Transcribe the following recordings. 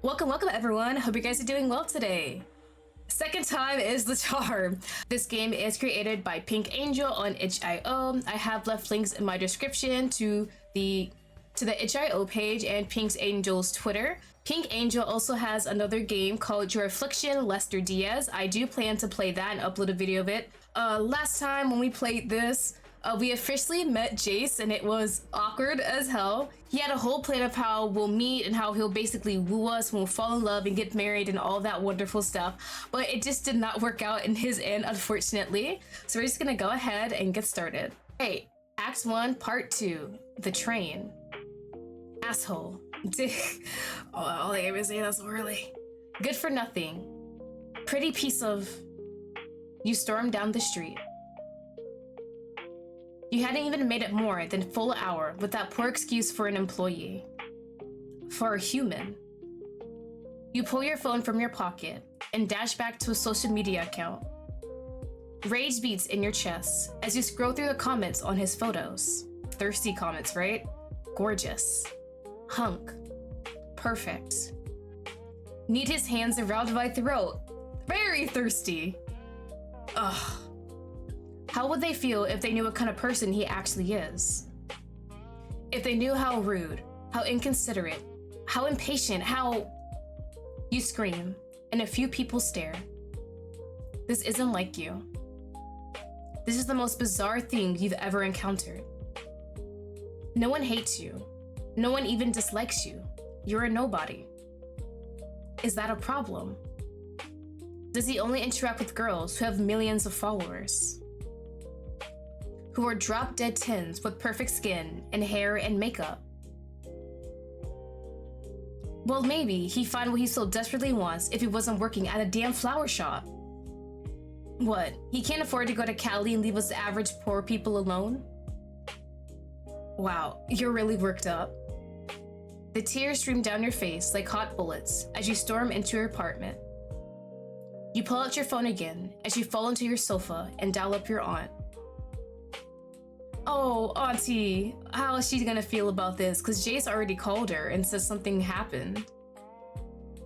Welcome everyone. Hope you guys are doing well today. Second time is the charm. This game is created by Pink Angel on itch.io. I have left links in my description to the itch.io page and Pink Angel's Twitter. Pink Angel also has another game called Your Affliction, Lester Diaz. I do plan to play that and upload a video of it. Last time when we played this, we officially met Jayce and it was awkward as hell. He had a whole plan of how we'll meet and how he'll basically woo us and we'll fall in love and get married and all that wonderful stuff. But it just did not work out in his end, unfortunately. So we're just gonna go ahead and get started. Hey, Act 1, Part 2, The Train. Asshole. Oh, they even say that so early. Good for nothing. Pretty piece of... You stormed down the street. You hadn't even made it more than full hour with that poor excuse for an employee. For a human. You pull your phone from your pocket and dash back to a social media account. Rage beats in your chest as you scroll through the comments on his photos. Thirsty comments, right? Gorgeous. Hunk. Perfect. Need his hands around my throat. Very thirsty. Ugh. How would they feel if they knew what kind of person he actually is? If they knew how rude, how inconsiderate, how impatient, how... You scream, and a few people stare. This isn't like you. This is the most bizarre thing you've ever encountered. No one hates you. No one even dislikes you. You're a nobody. Is that a problem? Does he only interact with girls who have millions of followers? Who are drop-dead tens with perfect skin and hair and makeup? Well, maybe he'd find what he so desperately wants if he wasn't working at a damn flower shop. What, he can't afford to go to Cali and leave us average poor people alone? Wow, you're really worked up. The tears stream down your face like hot bullets as you storm into your apartment. You pull out your phone again as you fall into your sofa and dial up your aunt. Oh, Auntie, how is she gonna feel about this? Because Jayce already called her and said something happened.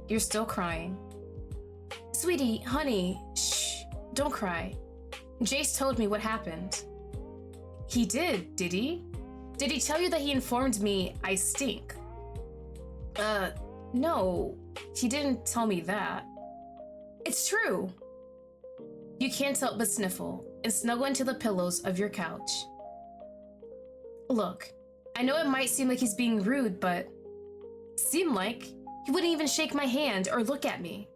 You're still crying. Sweetie, honey, shh, don't cry. Jayce told me what happened. He did he? Did he tell you that he informed me I stink? No, he didn't tell me that. It's true. You can't help but sniffle and snuggle into the pillows of your couch. Look, I know it might seem like he's being rude, but seemed like he wouldn't even shake my hand or look at me.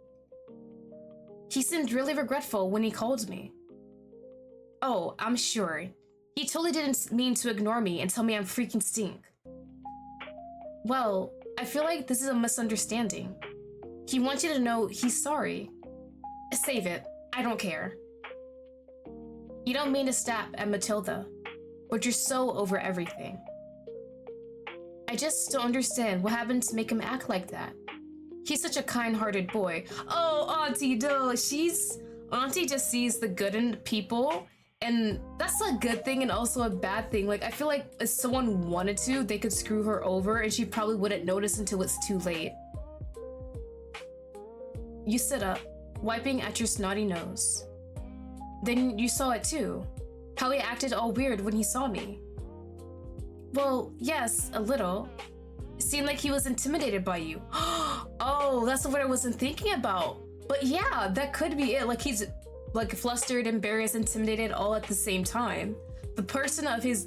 He seemed really regretful when he called me. Oh, I'm sure. He totally didn't mean to ignore me and tell me I'm freaking stink. Well, I feel like this is a misunderstanding. He wants you to know he's sorry. Save it. I don't care. You don't mean to snap at Matilda, but you're so over everything. I just don't understand what happened to make him act like that. He's such a kind-hearted boy. Oh, Auntie, duh, Auntie just sees the good in people, and that's a good thing and also a bad thing. Like, I feel like if someone wanted to, they could screw her over and she probably wouldn't notice until it's too late. You sit up, wiping at your snotty nose. Then you saw it too. How he acted all weird when he saw me. Well, yes, a little. It seemed like he was intimidated by you. Oh, that's what I wasn't thinking about. But yeah, that could be it. Like he's like flustered, embarrassed, intimidated all at the same time. The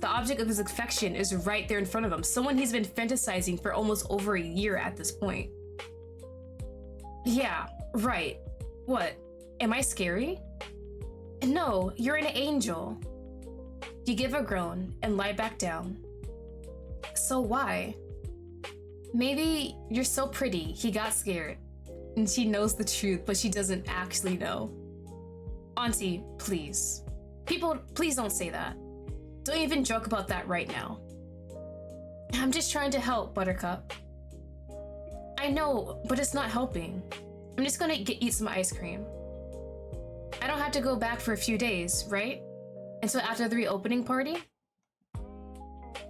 object of his affection is right there in front of him. Someone he's been fantasizing for almost over a year at this point. Yeah, right. What? Am I scary? No, you're an angel. You give a groan and lie back down. So why? Maybe you're so pretty, he got scared. And she knows the truth, but she doesn't actually know. Auntie, please. People, please don't say that. Don't even joke about that right now. I'm just trying to help, Buttercup. I know, but it's not helping. I'm just gonna eat some ice cream. I don't have to go back for a few days, right? Until after the reopening party?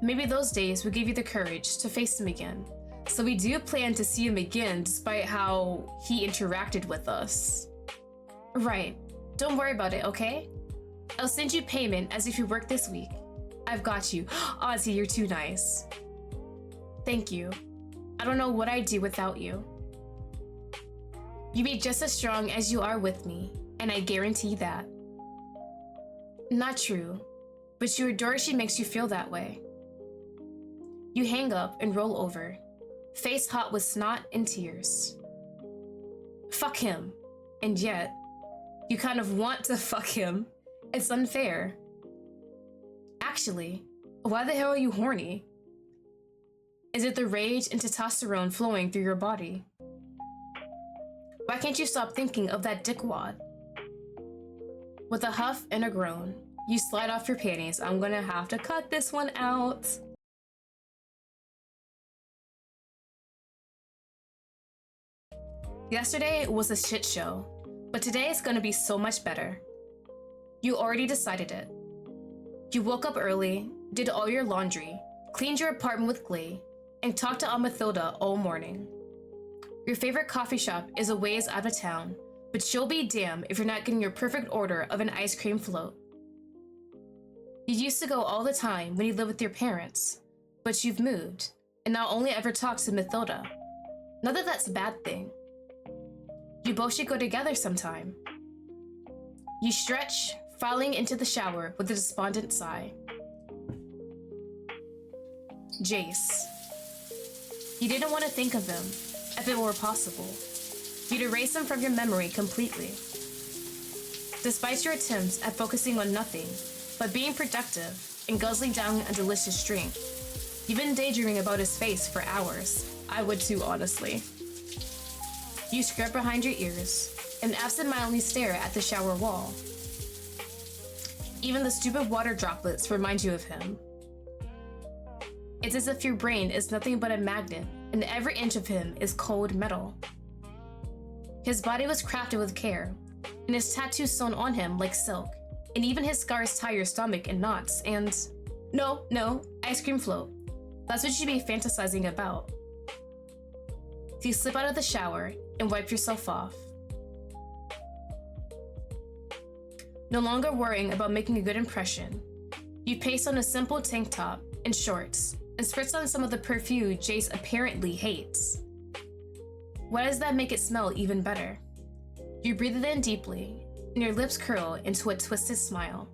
Maybe those days will give you the courage to face him again, So we do plan to see him again despite how he interacted with us. Right. Don't worry about it, okay? I'll send you payment as if you worked this week. I've got you. Ozzy, you're too nice. Thank you. I don't know what I'd do without you. You be just as strong as you are with me, and I guarantee that. Not true, but you adore she makes you feel that way. You hang up and roll over, face hot with snot and tears. Fuck him, and yet, you kind of want to fuck him. It's unfair. Actually, why the hell are you horny? Is it the rage and testosterone flowing through your body? Why can't you stop thinking of that dickwad? With a huff and a groan, you slide off your panties. I'm gonna have to cut this one out. Yesterday was a shit show, but today is gonna be so much better. You already decided it. You woke up early, did all your laundry, cleaned your apartment with glee, and talked to Amathilda all morning. Your favorite coffee shop is a ways out of town, but she'll be damned if you're not getting your perfect order of an ice cream float. You used to go all the time when you lived with your parents, but you've moved, and now only ever talk to Mathilda. Not that that's a bad thing. You both should go together sometime. You stretch, falling into the shower with a despondent sigh. Jayce. You didn't want to think of him, if it were possible. You'd erase him from your memory completely. Despite your attempts at focusing on nothing but being productive and guzzling down a delicious drink, you've been daydreaming about his face for hours. I would too, honestly. You scrub behind your ears and absentmindedly stare at the shower wall. Even the stupid water droplets remind you of him. It's as if your brain is nothing but a magnet and every inch of him is cold metal. His body was crafted with care, and his tattoos sewn on him like silk, and even his scars tie your stomach in knots and... No, ice cream float. That's what you'd be fantasizing about. So you slip out of the shower and wipe yourself off. No longer worrying about making a good impression, you paste on a simple tank top and shorts and spritz on some of the perfume Jayce apparently hates. Why does that make it smell even better? You breathe it in deeply, and your lips curl into a twisted smile.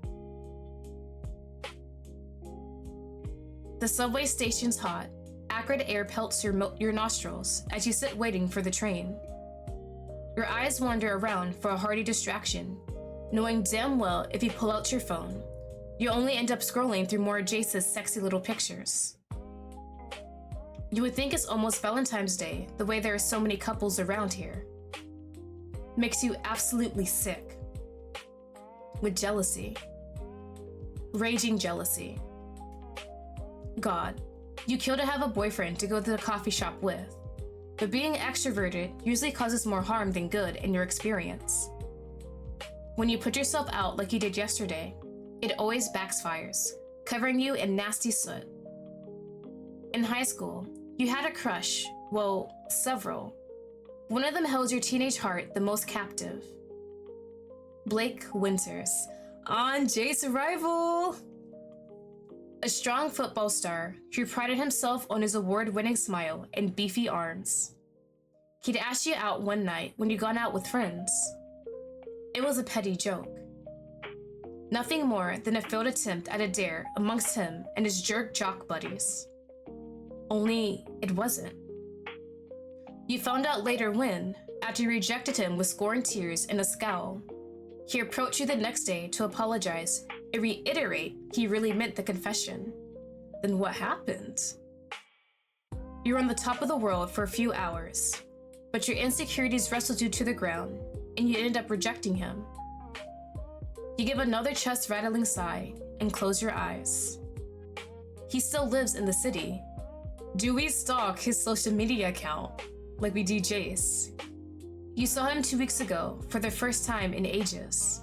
The subway station's hot, acrid air pelts your nostrils as you sit waiting for the train. Your eyes wander around for a hearty distraction, knowing damn well if you pull out your phone, you only end up scrolling through more of Jayce's sexy little pictures. You would think it's almost Valentine's Day, the way there are so many couples around here. Makes you absolutely sick. With jealousy. Raging jealousy. God, you kill to have a boyfriend to go to the coffee shop with, but being extroverted usually causes more harm than good in your experience. When you put yourself out like you did yesterday, it always backfires, covering you in nasty soot. In high school, you had a crush, well, several. One of them held your teenage heart the most captive. Blake Winters, on Jayce's rival! A strong football star who prided himself on his award-winning smile and beefy arms. He'd asked you out one night when you'd gone out with friends. It was a petty joke. Nothing more than a failed attempt at a dare amongst him and his jerk jock buddies. Only it wasn't. You found out later when, after you rejected him with scorned tears and a scowl, he approached you the next day to apologize and reiterate he really meant the confession. Then what happened? You were on the top of the world for a few hours, but your insecurities wrestled you to the ground and you ended up rejecting him. You give another chest-rattling sigh and close your eyes. He still lives in the city. Do we stalk his social media account like we do Jayce? You saw him 2 weeks ago for the first time in ages.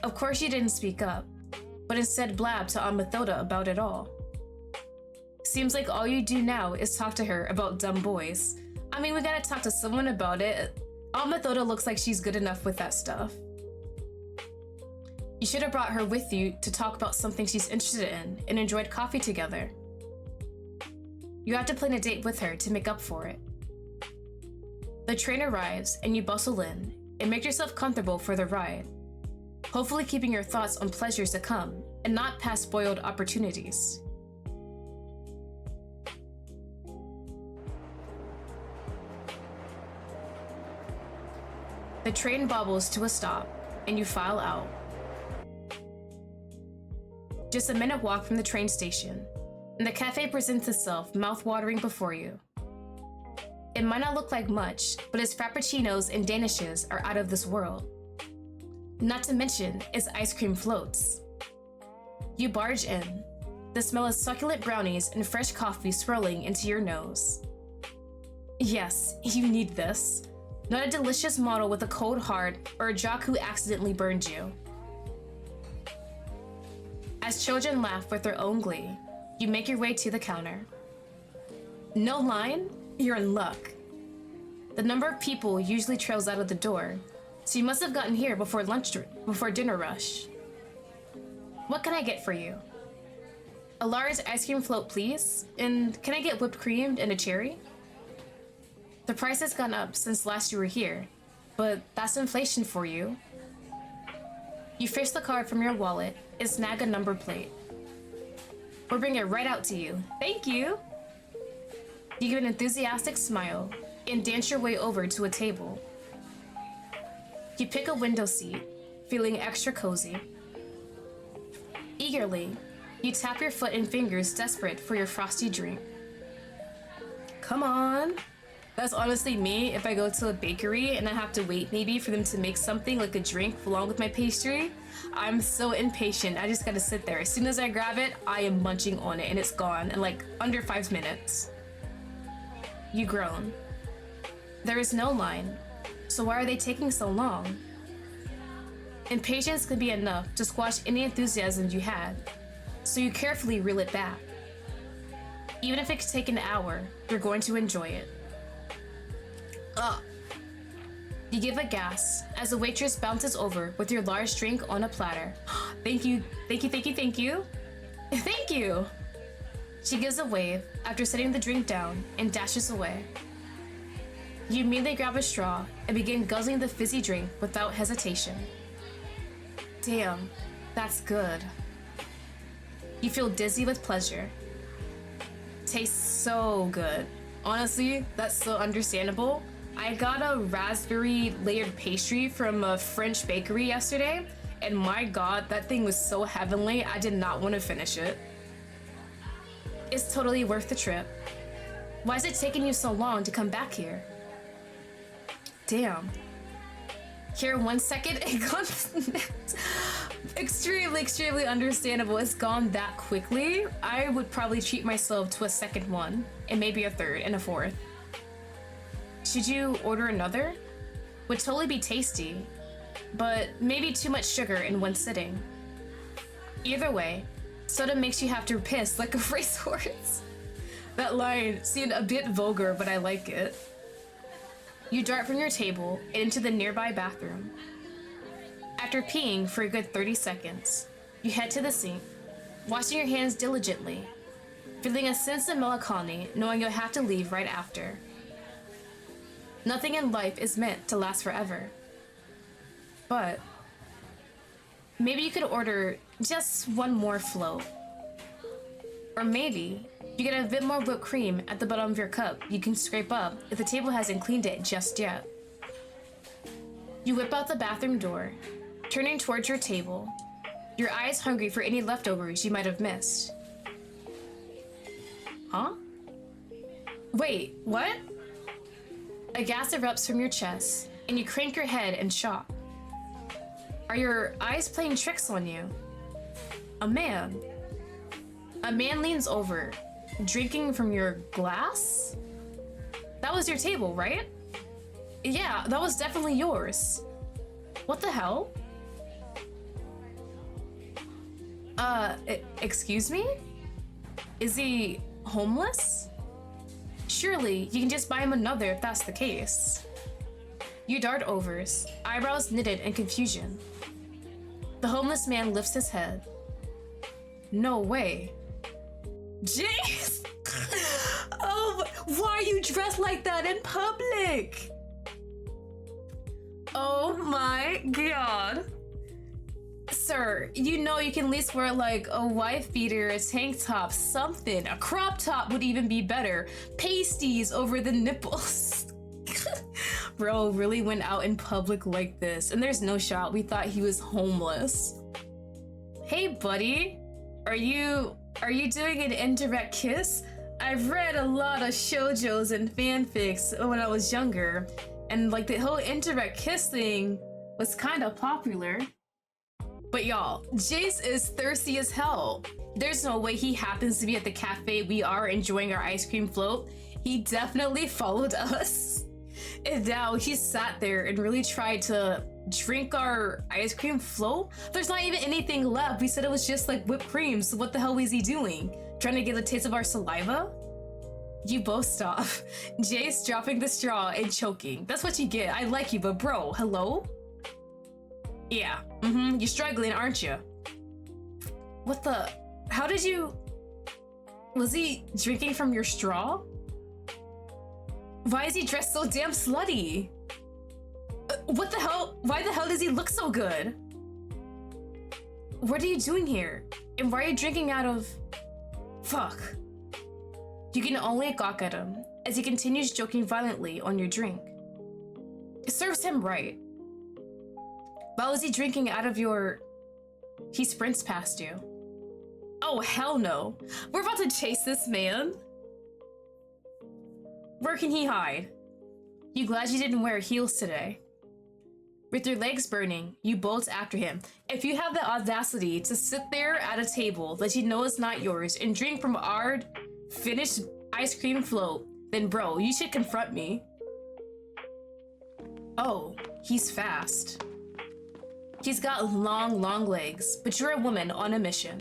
Of course you didn't speak up, but instead blabbed to Aunt Mathilda about it all. Seems like all you do now is talk to her about dumb boys. I mean, we gotta talk to someone about it. Aunt Methoda looks like she's good enough with that stuff. You should have brought her with you to talk about something she's interested in and enjoyed coffee together. You have to plan a date with her to make up for it. The train arrives and you bustle in and make yourself comfortable for the ride, hopefully keeping your thoughts on pleasures to come and not past spoiled opportunities. The train bobbles to a stop and you file out. Just a minute walk from the train station, and the cafe presents itself mouth-watering before you. It might not look like much, but its frappuccinos and danishes are out of this world. Not to mention its ice cream floats. You barge in, the smell of succulent brownies and fresh coffee swirling into your nose. Yes, you need this. Not a delicious model with a cold heart or a jock who accidentally burned you. As children laugh with their own glee, you make your way to the counter. No line? You're in luck. The number of people usually trails out of the door, so you must have gotten here before dinner rush. What can I get for you? A large ice cream float, please, and can I get whipped cream and a cherry? The price has gone up since last you were here, but that's inflation for you. You fish the card from your wallet and snag a number plate. We'll bring it right out to you. Thank you. You give an enthusiastic smile and dance your way over to a table. You pick a window seat, feeling extra cozy. Eagerly, you tap your foot and fingers, desperate for your frosty drink. Come on. That's honestly me if I go to a bakery and I have to wait maybe for them to make something like a drink along with my pastry. I'm so impatient. I just gotta sit there. As soon as I grab it, I am munching on it and it's gone in like under 5 minutes. You groan. There is no line, so why are they taking so long? Impatience could be enough to squash any enthusiasm you had, so you carefully reel it back. Even if it could take an hour, you're going to enjoy it. Ugh. You give a gasp as the waitress bounces over with your large drink on a platter. Thank you, thank you, thank you, thank you. Thank you. She gives a wave after setting the drink down and dashes away. You immediately grab a straw and begin guzzling the fizzy drink without hesitation. Damn, that's good. You feel dizzy with pleasure. Tastes so good. Honestly, that's so understandable. I got a raspberry layered pastry from a French bakery yesterday, and my god, that thing was so heavenly, I did not want to finish it. It's totally worth the trip. Why is it taking you so long to come back here? Damn. Here, 1 second, it gone. Extremely understandable. It's gone that quickly. I would probably treat myself to a second one, and maybe a third and a fourth. Should you order another? Would totally be tasty, but maybe too much sugar in one sitting. Either way, soda makes you have to piss like a racehorse. That line seemed a bit vulgar, but I like it. You dart from your table and into the nearby bathroom. After peeing for a good 30 seconds, you head to the sink, washing your hands diligently, feeling a sense of melancholy knowing you'll have to leave right after. Nothing in life is meant to last forever. But maybe you could order just one more float. Or maybe you get a bit more whipped cream at the bottom of your cup you can scrape up if the table hasn't cleaned it just yet. You whip out the bathroom door, turning towards your table, your eyes hungry for any leftovers you might have missed. Huh? Wait, what? A gas erupts from your chest, and you crank your head in shock. Are your eyes playing tricks on you? A man leans over, drinking from your glass? That was your table, right? Yeah, that was definitely yours. What the hell? Excuse me? Is he homeless? Surely you can just buy him another if that's the case. You dart overs, eyebrows knitted in confusion. The homeless man lifts his head. No way. Jayce! Oh, why are you dressed like that in public? Oh my god. Sir, you know you can at least wear like a wife beater, a tank top, something. A crop top would even be better. Pasties over the nipples. Bro really went out in public like this, and there's no shot we thought he was homeless. Hey buddy, are you doing an indirect kiss? I've read a lot of shoujos and fanfics when I was younger, and like the whole indirect kiss thing was kind of popular. But y'all, Jayce is thirsty as hell. There's no way he happens to be at the cafe we are enjoying our ice cream float. He definitely followed us. And now he sat there and really tried to drink our ice cream float. There's not even anything left. We said it was just like whipped cream, so what the hell was he doing? Trying to get a taste of our saliva? You both stop. Jayce dropping the straw and choking. That's what you get. I like you, but bro, hello? Yeah, you're struggling, aren't you? What the? How did you? Was he drinking from your straw? Why is he dressed so damn slutty? What the hell? Why the hell does he look so good? What are you doing here? And why are you drinking out of... Fuck. You can only gawk at him as he continues joking violently on your drink. It serves him right. Why was he drinking out of your... He sprints past you. Oh, hell no. We're about to chase this man. Where can he hide? You glad you didn't wear heels today? With your legs burning, you bolt after him. If you have the audacity to sit there at a table that you know is not yours and drink from our finished ice cream float, then bro, you should confront me. Oh, he's fast. He's got long legs, but you're a woman on a mission.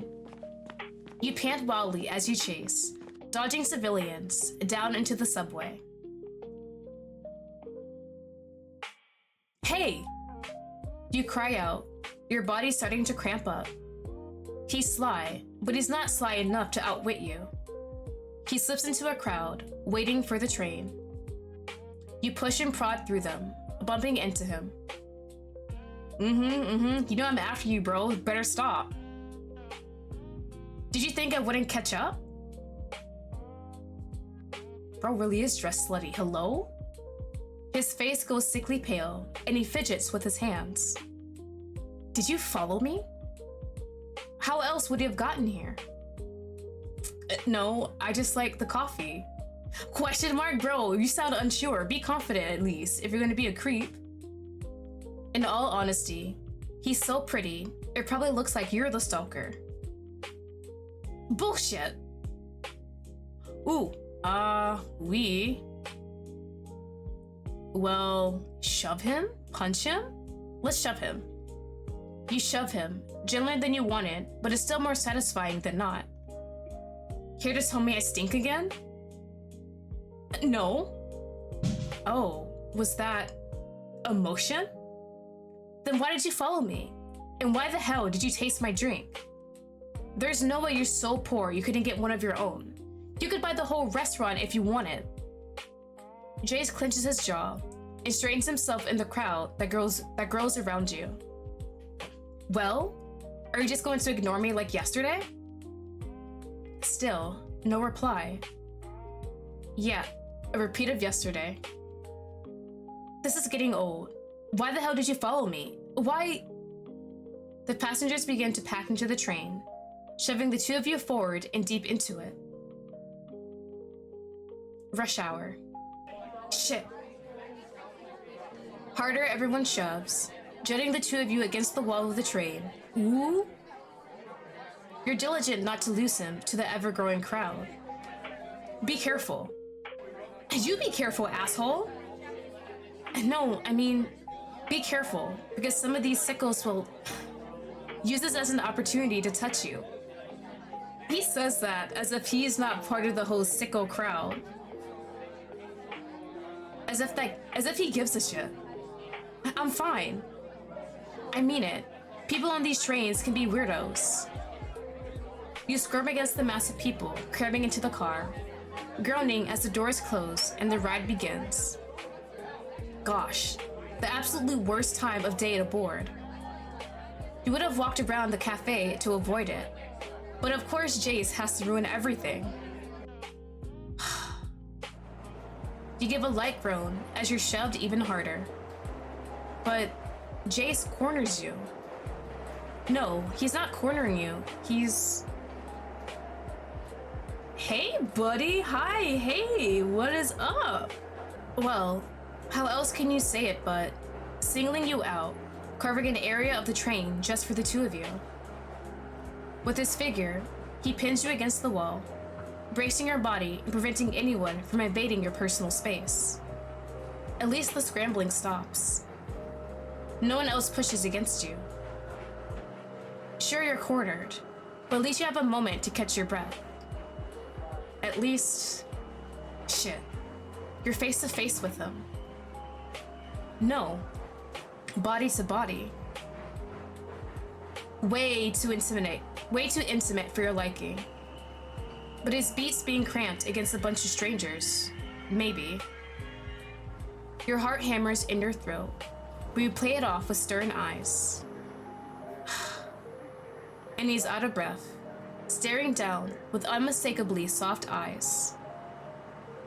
You pant wildly as you chase, dodging civilians, down into the subway. Hey! You cry out, your body starting to cramp up. He's sly, but he's not sly enough to outwit you. He slips into a crowd, waiting for the train. You push and prod through them, bumping into him. You know I'm after you, bro. Better stop. Did you think I wouldn't catch up? Bro really is dressed slutty. Hello? His face goes sickly pale, and he fidgets with his hands. Did you follow me? How else would you have gotten here? No, I just like the coffee. Question mark, bro, you sound unsure. Be confident at least, if you're gonna be a creep. In all honesty, he's so pretty, it probably looks like you're the stalker. Bullshit. Ooh, we... Well, shove him? Punch him? Let's shove him. You shove him, gentler than you wanted, but it's still more satisfying than not. Here to tell me I stink again? No. Oh, was that emotion? Then why did you follow me? And why the hell did you taste my drink? There's no way you're so poor you couldn't get one of your own. You could buy the whole restaurant if you wanted. Jayce clenches his jaw and straightens himself in the crowd that grows around you. Well, are you just going to ignore me like yesterday? Still, no reply. Yeah, a repeat of yesterday. This is getting old. Why the hell did you follow me? Why? The passengers began to pack into the train, shoving the two of you forward and deep into it. Rush hour. Shit. Harder everyone shoves, jutting the two of you against the wall of the train. Ooh. You're diligent not to lose him to the ever-growing crowd. Be careful. You be careful, asshole. No, I mean, be careful, because some of these sickos will use this as an opportunity to touch you. He says that as if he's not part of the whole sicko crowd. As if he gives a shit. I'm fine. I mean it. People on these trains can be weirdos. You squirm against the mass of people cramming into the car, groaning as the doors close and the ride begins. Gosh, the absolute worst time of day aboard. You would have walked around the cafe to avoid it, but of course Jayce has to ruin everything. You give a light groan as you're shoved even harder. But Jayce corners you. No, he's not cornering you. He's... Hey, buddy. Hi, hey, what is up? Well, how else can you say it but singling you out, carving an area of the train just for the two of you. With his figure, he pins you against the wall, bracing your body and preventing anyone from invading your personal space. At least the scrambling stops. No one else pushes against you. Sure, you're cornered, but at least you have a moment to catch your breath. At least... shit. You're face to face with him. No. Body to body. Way too intimate for your liking. But his beats being cramped against a bunch of strangers. Maybe. Your heart hammers in your throat, but you play it off with stern eyes. And he's out of breath, staring down with unmistakably soft eyes.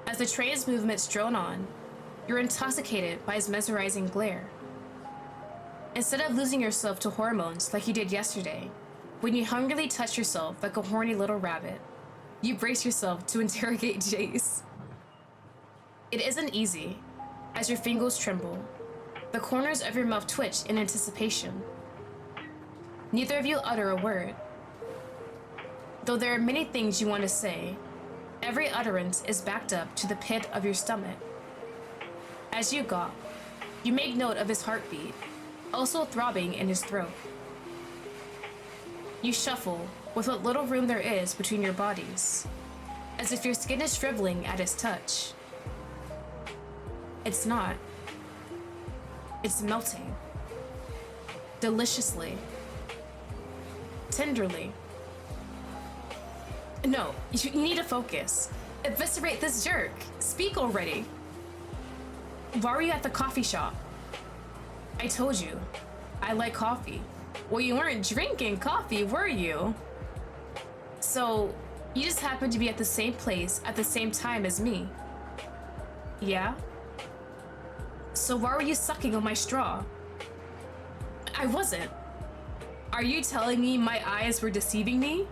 As the train's movements drone on, you're intoxicated by his mesmerizing glare. Instead of losing yourself to hormones like you did yesterday, when you hungrily touch yourself like a horny little rabbit, you brace yourself to interrogate Jayce. It isn't easy, as your fingers tremble. The corners of your mouth twitch in anticipation. Neither of you utter a word. Though there are many things you want to say, every utterance is backed up to the pit of your stomach. As you gawp, you make note of his heartbeat, also throbbing in his throat. You shuffle with what little room there is between your bodies, as if your skin is shriveling at his touch. It's not. It's melting. Deliciously. Tenderly. No, you need to focus. Eviscerate this jerk. Speak already. Why were you at the coffee shop? I told you, I like coffee. Well, you weren't drinking coffee, were you? So, you just happened to be at the same place at the same time as me. Yeah? So why were you sucking on my straw? I wasn't. Are you telling me my eyes were deceiving me?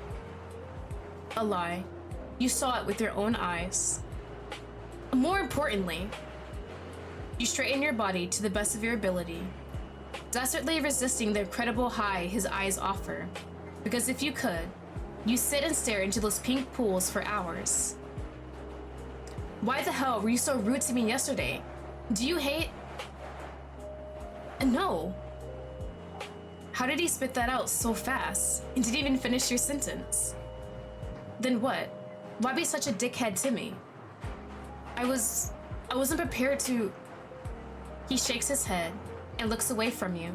A lie. You saw it with your own eyes. More importantly, you straighten your body to the best of your ability, desperately resisting the incredible high his eyes offer, because if you could, you sit and stare into those pink pools for hours. Why the hell were you so rude to me yesterday? Do you hate... No. How did he spit that out so fast and didn't even finish your sentence? Then what? Why be such a dickhead to me? I wasn't prepared to... He shakes his head and looks away from you.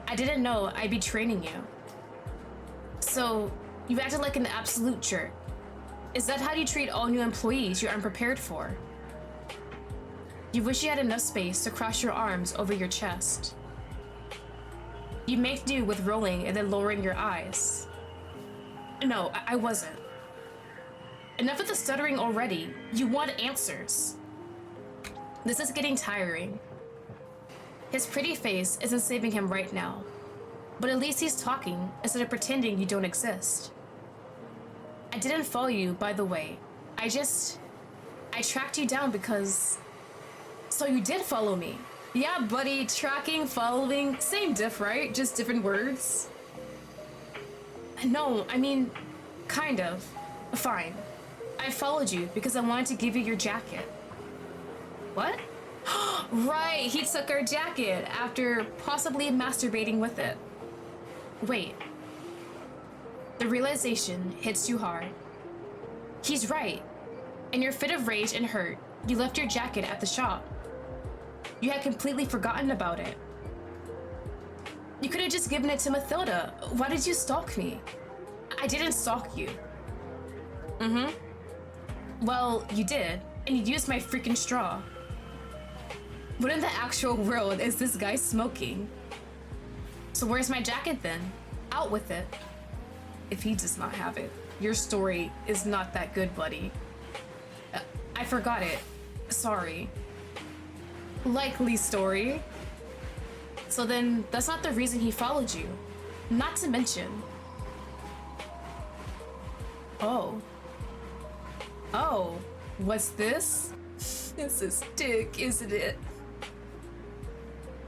I didn't know I'd be training you. So, you acted like an absolute jerk. Is that how you treat all new employees you're unprepared for? You wish you had enough space to cross your arms over your chest. You make do with rolling and then lowering your eyes. No, I wasn't. Enough of the stuttering already. You want answers. This is getting tiring. His pretty face isn't saving him right now, but at least he's talking instead of pretending you don't exist. I didn't follow you, by the way. I tracked you down because... So you did follow me. Yeah, buddy, tracking, following, same diff, right? Just different words. No, I mean, kind of. Fine. I followed you because I wanted to give you your jacket. What? Right, he took our jacket after possibly masturbating with it. Wait. The realization hits you hard. He's right. In your fit of rage and hurt, you left your jacket at the shop. You had completely forgotten about it. You could have just given it to Mathilda. Why did you stalk me? I didn't stalk you. Well, you did, and you used my freaking straw. What in the actual world is this guy smoking? So where's my jacket then? Out with it. If he does not have it, your story is not that good, buddy. I forgot it. Sorry. Likely story. So then, that's not the reason he followed you. Not to mention... Oh. Oh, what's this? This is dick, isn't it?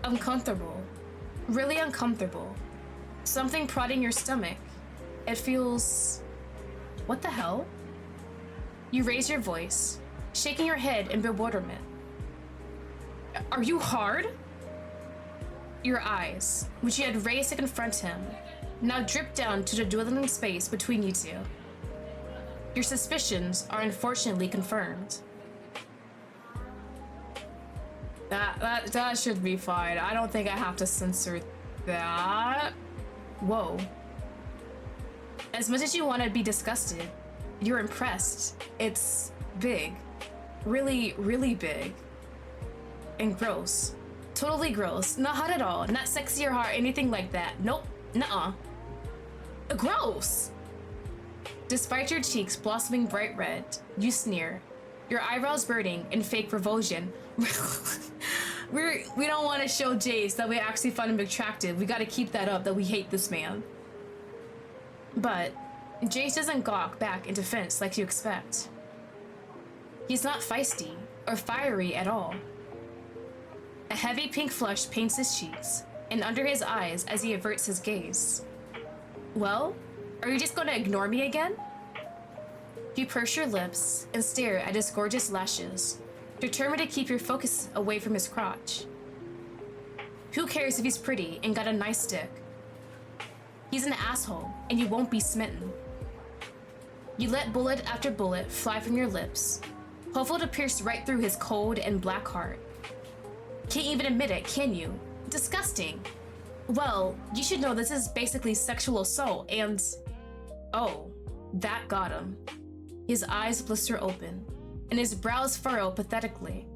Uncomfortable. Really uncomfortable. Something prodding your stomach. It feels... What the hell? You raise your voice, shaking your head in bewilderment. Are you hard? Your eyes, which you had raised to confront him, now drip down to the dwindling space between you two. Your suspicions are unfortunately confirmed. That should be fine. I don't think I have to censor that. Whoa. As much as you want to be disgusted, you're impressed. It's big. Really, really big. And gross. Totally gross. Not hot at all. Not sexy or hot, anything like that. Nope. Nuh-uh. Gross! Despite your cheeks blossoming bright red, you sneer, your eyebrows burning in fake revulsion. We don't want to show Jayce that we actually find him attractive. We gotta keep that up, that we hate this man. But Jayce doesn't gawk back in defense like you expect. He's not feisty or fiery at all. A heavy pink flush paints his cheeks and under his eyes as he averts his gaze. Well, are you just gonna ignore me again? You purse your lips and stare at his gorgeous lashes, determined to keep your focus away from his crotch. Who cares if he's pretty and got a nice dick? He's an asshole, and you won't be smitten. You let bullet after bullet fly from your lips, hopeful to pierce right through his cold and black heart. Can't even admit it, can you? Disgusting. Well, you should know this is basically sexual assault and... Oh, that got him. His eyes blister open, and his brows furrow pathetically.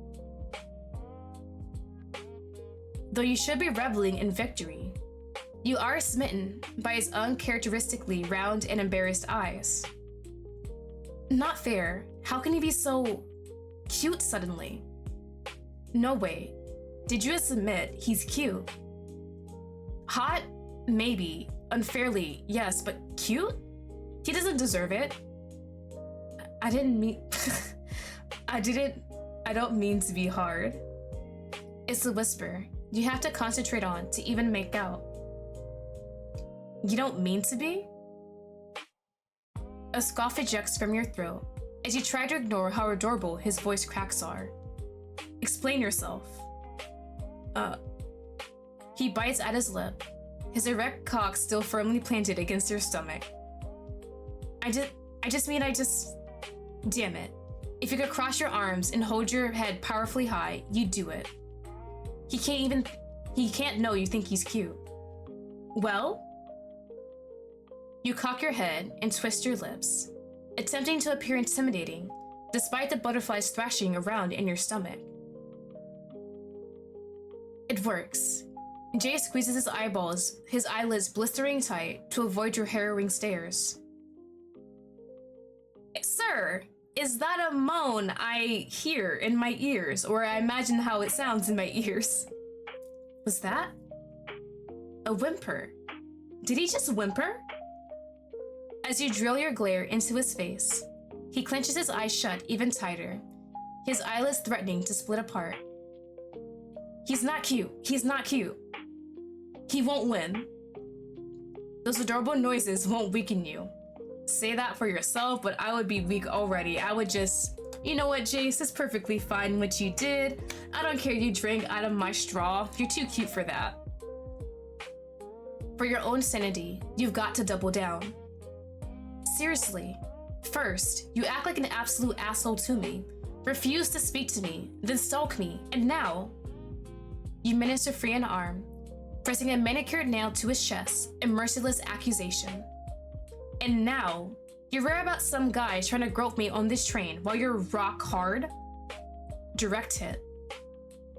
Though you should be reveling in victory, you are smitten by his uncharacteristically round and embarrassed eyes. Not fair. How can he be so cute suddenly? No way. Did you just admit he's cute? Hot? Maybe. Unfairly, yes, but cute? He doesn't deserve it. I didn't mean... I don't mean to be hard. It's a whisper you have to concentrate on to even make out. You don't mean to be? A scoff ejects from your throat as you try to ignore how adorable his voice cracks are. Explain yourself. He bites at his lip, his erect cock still firmly planted against your stomach. I just mean damn it. If you could cross your arms and hold your head powerfully high, you'd do it. He can't know you think he's cute. Well? You cock your head and twist your lips, attempting to appear intimidating, despite the butterflies thrashing around in your stomach. It works. Jay squeezes his eyeballs, his eyelids blistering tight to avoid your harrowing stares. Sir, is that a moan I hear in my ears, or I imagine how it sounds in my ears? Was that a whimper? Did he just whimper? As you drill your glare into his face, he clenches his eyes shut even tighter, his eyelids threatening to split apart. He's not cute. He's not cute. He won't win. Those adorable noises won't weaken you. Say that for yourself, but I would be weak already. I would just, you know what, Jayce, it's perfectly fine what you did. I don't care you drank out of my straw. You're too cute for that. For your own sanity, you've got to double down. Seriously. First, you act like an absolute asshole to me, refuse to speak to me, then stalk me, and now you manage to free an arm, pressing a manicured nail to his chest, a merciless accusation. And now, you read about some guy trying to grope me on this train while you're rock hard? Direct hit.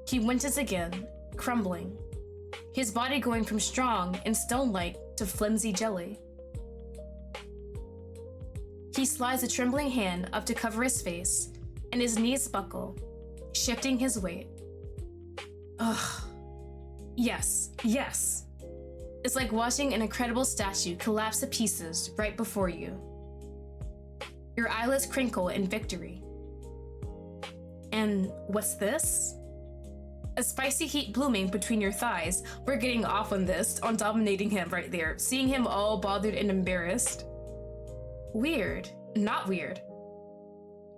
He winces again, crumbling, his body going from strong and stone-like to flimsy jelly. He slides a trembling hand up to cover his face, and his knees buckle, shifting his weight. Ugh. Yes, yes. It's like watching an incredible statue collapse to pieces right before you. Your eyelids crinkle in victory. And what's this? A spicy heat blooming between your thighs. We're getting off on this, on dominating him right there, seeing him all bothered and embarrassed. Weird, not weird.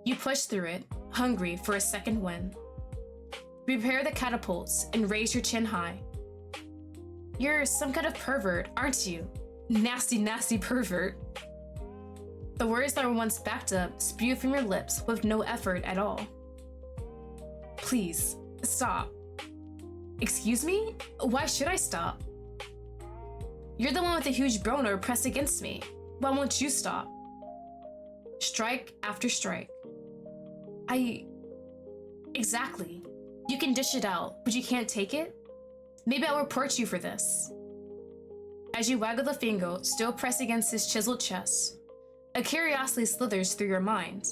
You push through it, hungry for a second win. Prepare the catapults and raise your chin high. You're some kind of pervert, aren't you? Nasty, nasty pervert. The words that were once backed up spew from your lips with no effort at all. Please, stop. Excuse me? Why should I stop? You're the one with the huge boner pressed against me. Why won't you stop? Strike after strike. Exactly. You can dish it out, but you can't take it? Maybe I'll report you for this. As you waggle the finger, still pressed against his chiseled chest, a curiosity slithers through your mind.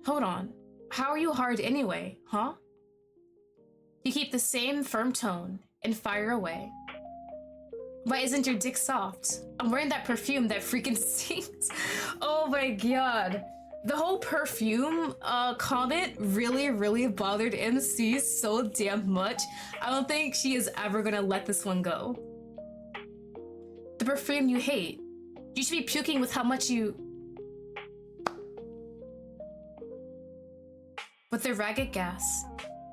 Hold on. How are you hard anyway, huh? You keep the same firm tone and fire away. Why isn't your dick soft? I'm wearing that perfume that freaking stinks. Oh my god. The whole perfume comment really bothered MC so damn much. I don't think she is ever gonna let this one go. The perfume you hate. You should be puking with how much you... With a ragged gas,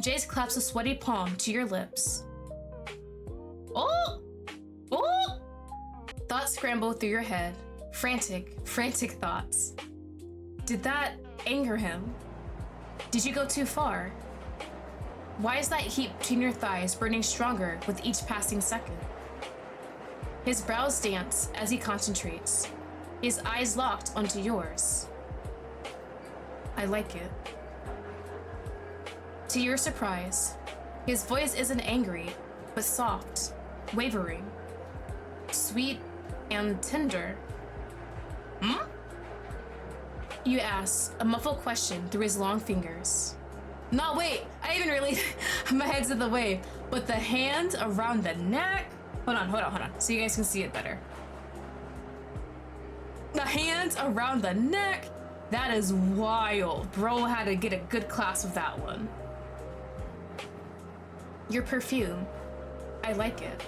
Jayce claps a sweaty palm to your lips. Oh! Oh! Thoughts scramble through your head. Frantic thoughts. Did that anger him? Did you go too far? Why is that heat between your thighs burning stronger with each passing second? His brows dance as he concentrates, his eyes locked onto yours. I like it. To your surprise, his voice isn't angry, but soft, wavering, sweet, and tender. Hmm? You ask, a muffled question through his long fingers. No, wait, I even really, my head's in the way, but the hand around the neck. Hold on, so you guys can see it better. The hands around the neck, that is wild. Bro had to get a good class with that one. Your perfume, I like it.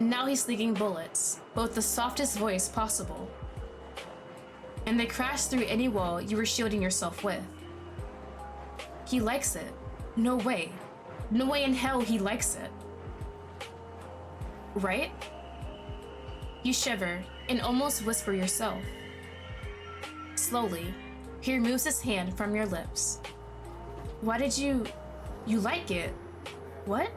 Now he's leaking bullets, both the softest voice possible. And they crash through any wall you were shielding yourself with. He likes it. No way. No way in hell he likes it. Right? You shiver and almost whisper yourself. Slowly, he removes his hand from your lips. Why did you like it? What?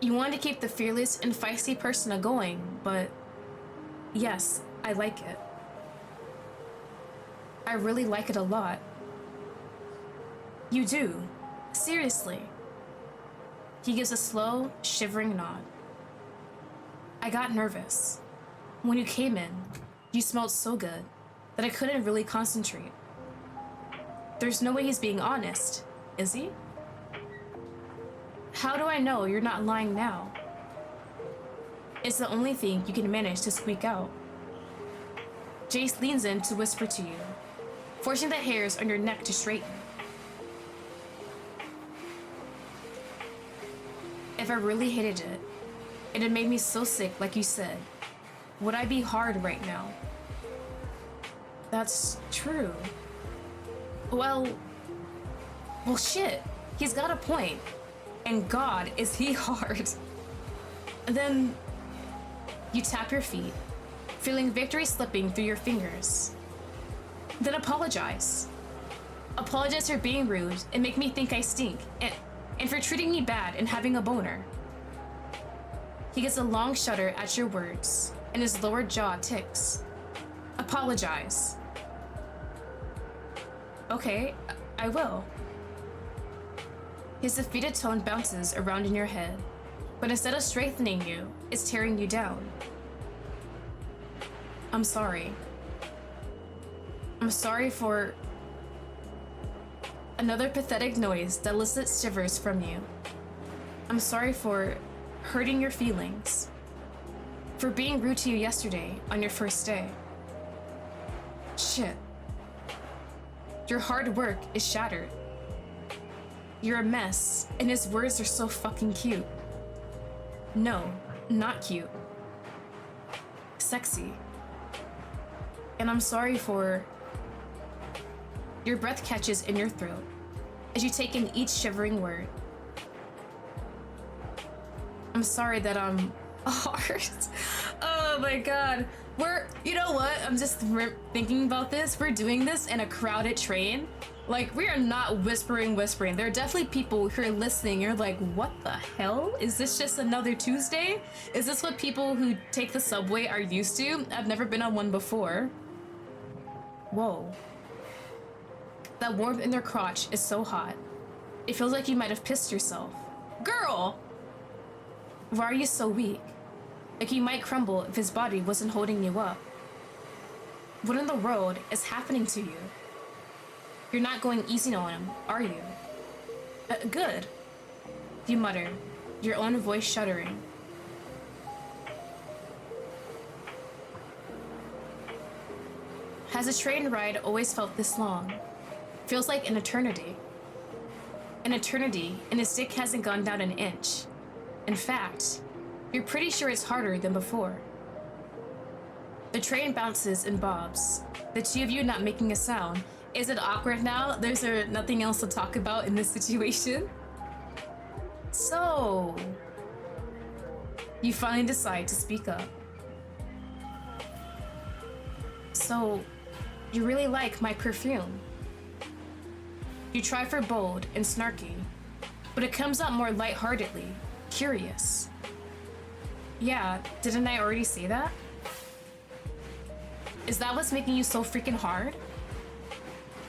You wanted to keep the fearless and feisty persona going, but yes, I like it. I really like it a lot. You do? Seriously? He gives a slow, shivering nod. I got nervous. When you came in, you smelled so good that I couldn't really concentrate. There's no way he's being honest, is he? How do I know you're not lying now? It's the only thing you can manage to squeak out. Jayce leans in to whisper to you, forcing the hairs on your neck to straighten. If I really hated it, and it made me so sick like you said, would I be hard right now? That's true. Well, shit, he's got a point. And God, is he hard. Then, You tap your feet, feeling victory slipping through your fingers. Then apologize. Apologize for being rude and make me think I stink, and for treating me bad and having a boner. He gets a long shudder at your words, and his lower jaw ticks. Apologize. Okay, I will. His defeated tone bounces around in your head, but instead of strengthening you, it's tearing you down. I'm sorry. I'm sorry for another pathetic noise that elicits shivers from you. I'm sorry for hurting your feelings, for being rude to you yesterday on your first day. Shit. Your hard work is shattered. You're a mess, and his words are so fucking cute. No, not cute. Sexy. And I'm sorry for... Your breath catches in your throat as you take in each shivering word. I'm sorry that I'm hard. Oh my god. You know what? I'm just thinking about this. We're doing this in a crowded train. Like, we are not whispering. There are definitely people who are listening. You're like, what the hell? Is this just another Tuesday? Is this what people who take the subway are used to? I've never been on one before. Whoa. That warmth in their crotch is so hot. It feels like you might have pissed yourself. Girl! Why are you so weak? Like you might crumble if his body wasn't holding you up. What in the world is happening to you? You're not going easy on him, are you? Good. You mutter, your own voice shuddering. Has a train ride always felt this long? Feels like an eternity. An eternity, and his dick hasn't gone down an inch. In fact, you're pretty sure it's harder than before. The train bounces and bobs, the two of you not making a sound. Is it awkward now? There's nothing else to talk about in this situation? So, you finally decide to speak up. So, you really like my perfume. You try for bold and snarky, but it comes out more lightheartedly, curious. Yeah, didn't I already say that? Is that what's making you so freaking hard?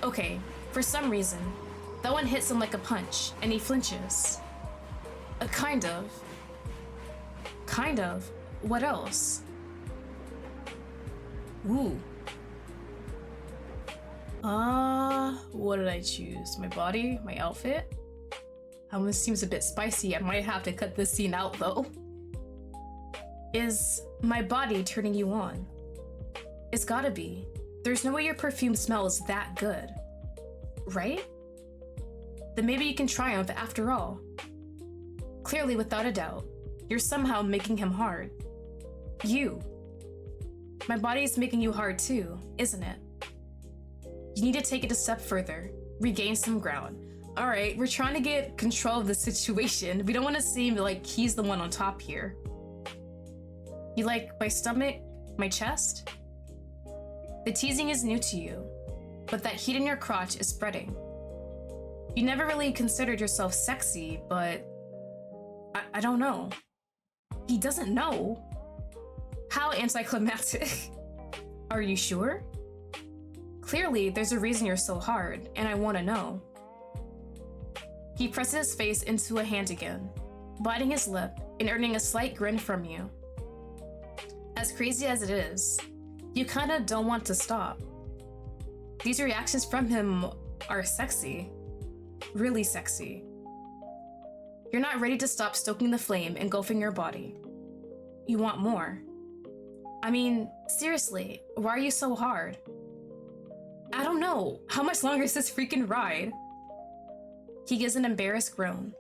Okay, for some reason, that one hits him like a punch, and he flinches. Kind of. Kind of? What else? Woo. What did I choose? My body? My outfit? This seems a bit spicy. I might have to cut this scene out, though. Is my body turning you on? It's gotta be. There's no way your perfume smells that good. Right? Then maybe you can triumph after all. Clearly, without a doubt, you're somehow making him hard. You. My body is making you hard too, isn't it? You need to take it a step further, regain some ground. All right, we're trying to get control of the situation. We don't want to seem like he's the one on top here. You like my stomach, my chest? The teasing is new to you, but that heat in your crotch is spreading. You never really considered yourself sexy, but I don't know. He doesn't know. How anticlimactic. Are you sure? Clearly, there's a reason you're so hard, and I want to know. He presses his face into a hand again, biting his lip and earning a slight grin from you. As crazy as it is, you kinda don't want to stop. These reactions from him are sexy. Really sexy. You're not ready to stop stoking the flame engulfing your body. You want more. I mean, seriously, why are you so hard? I don't know. How much longer is this freaking ride? He gives an embarrassed groan.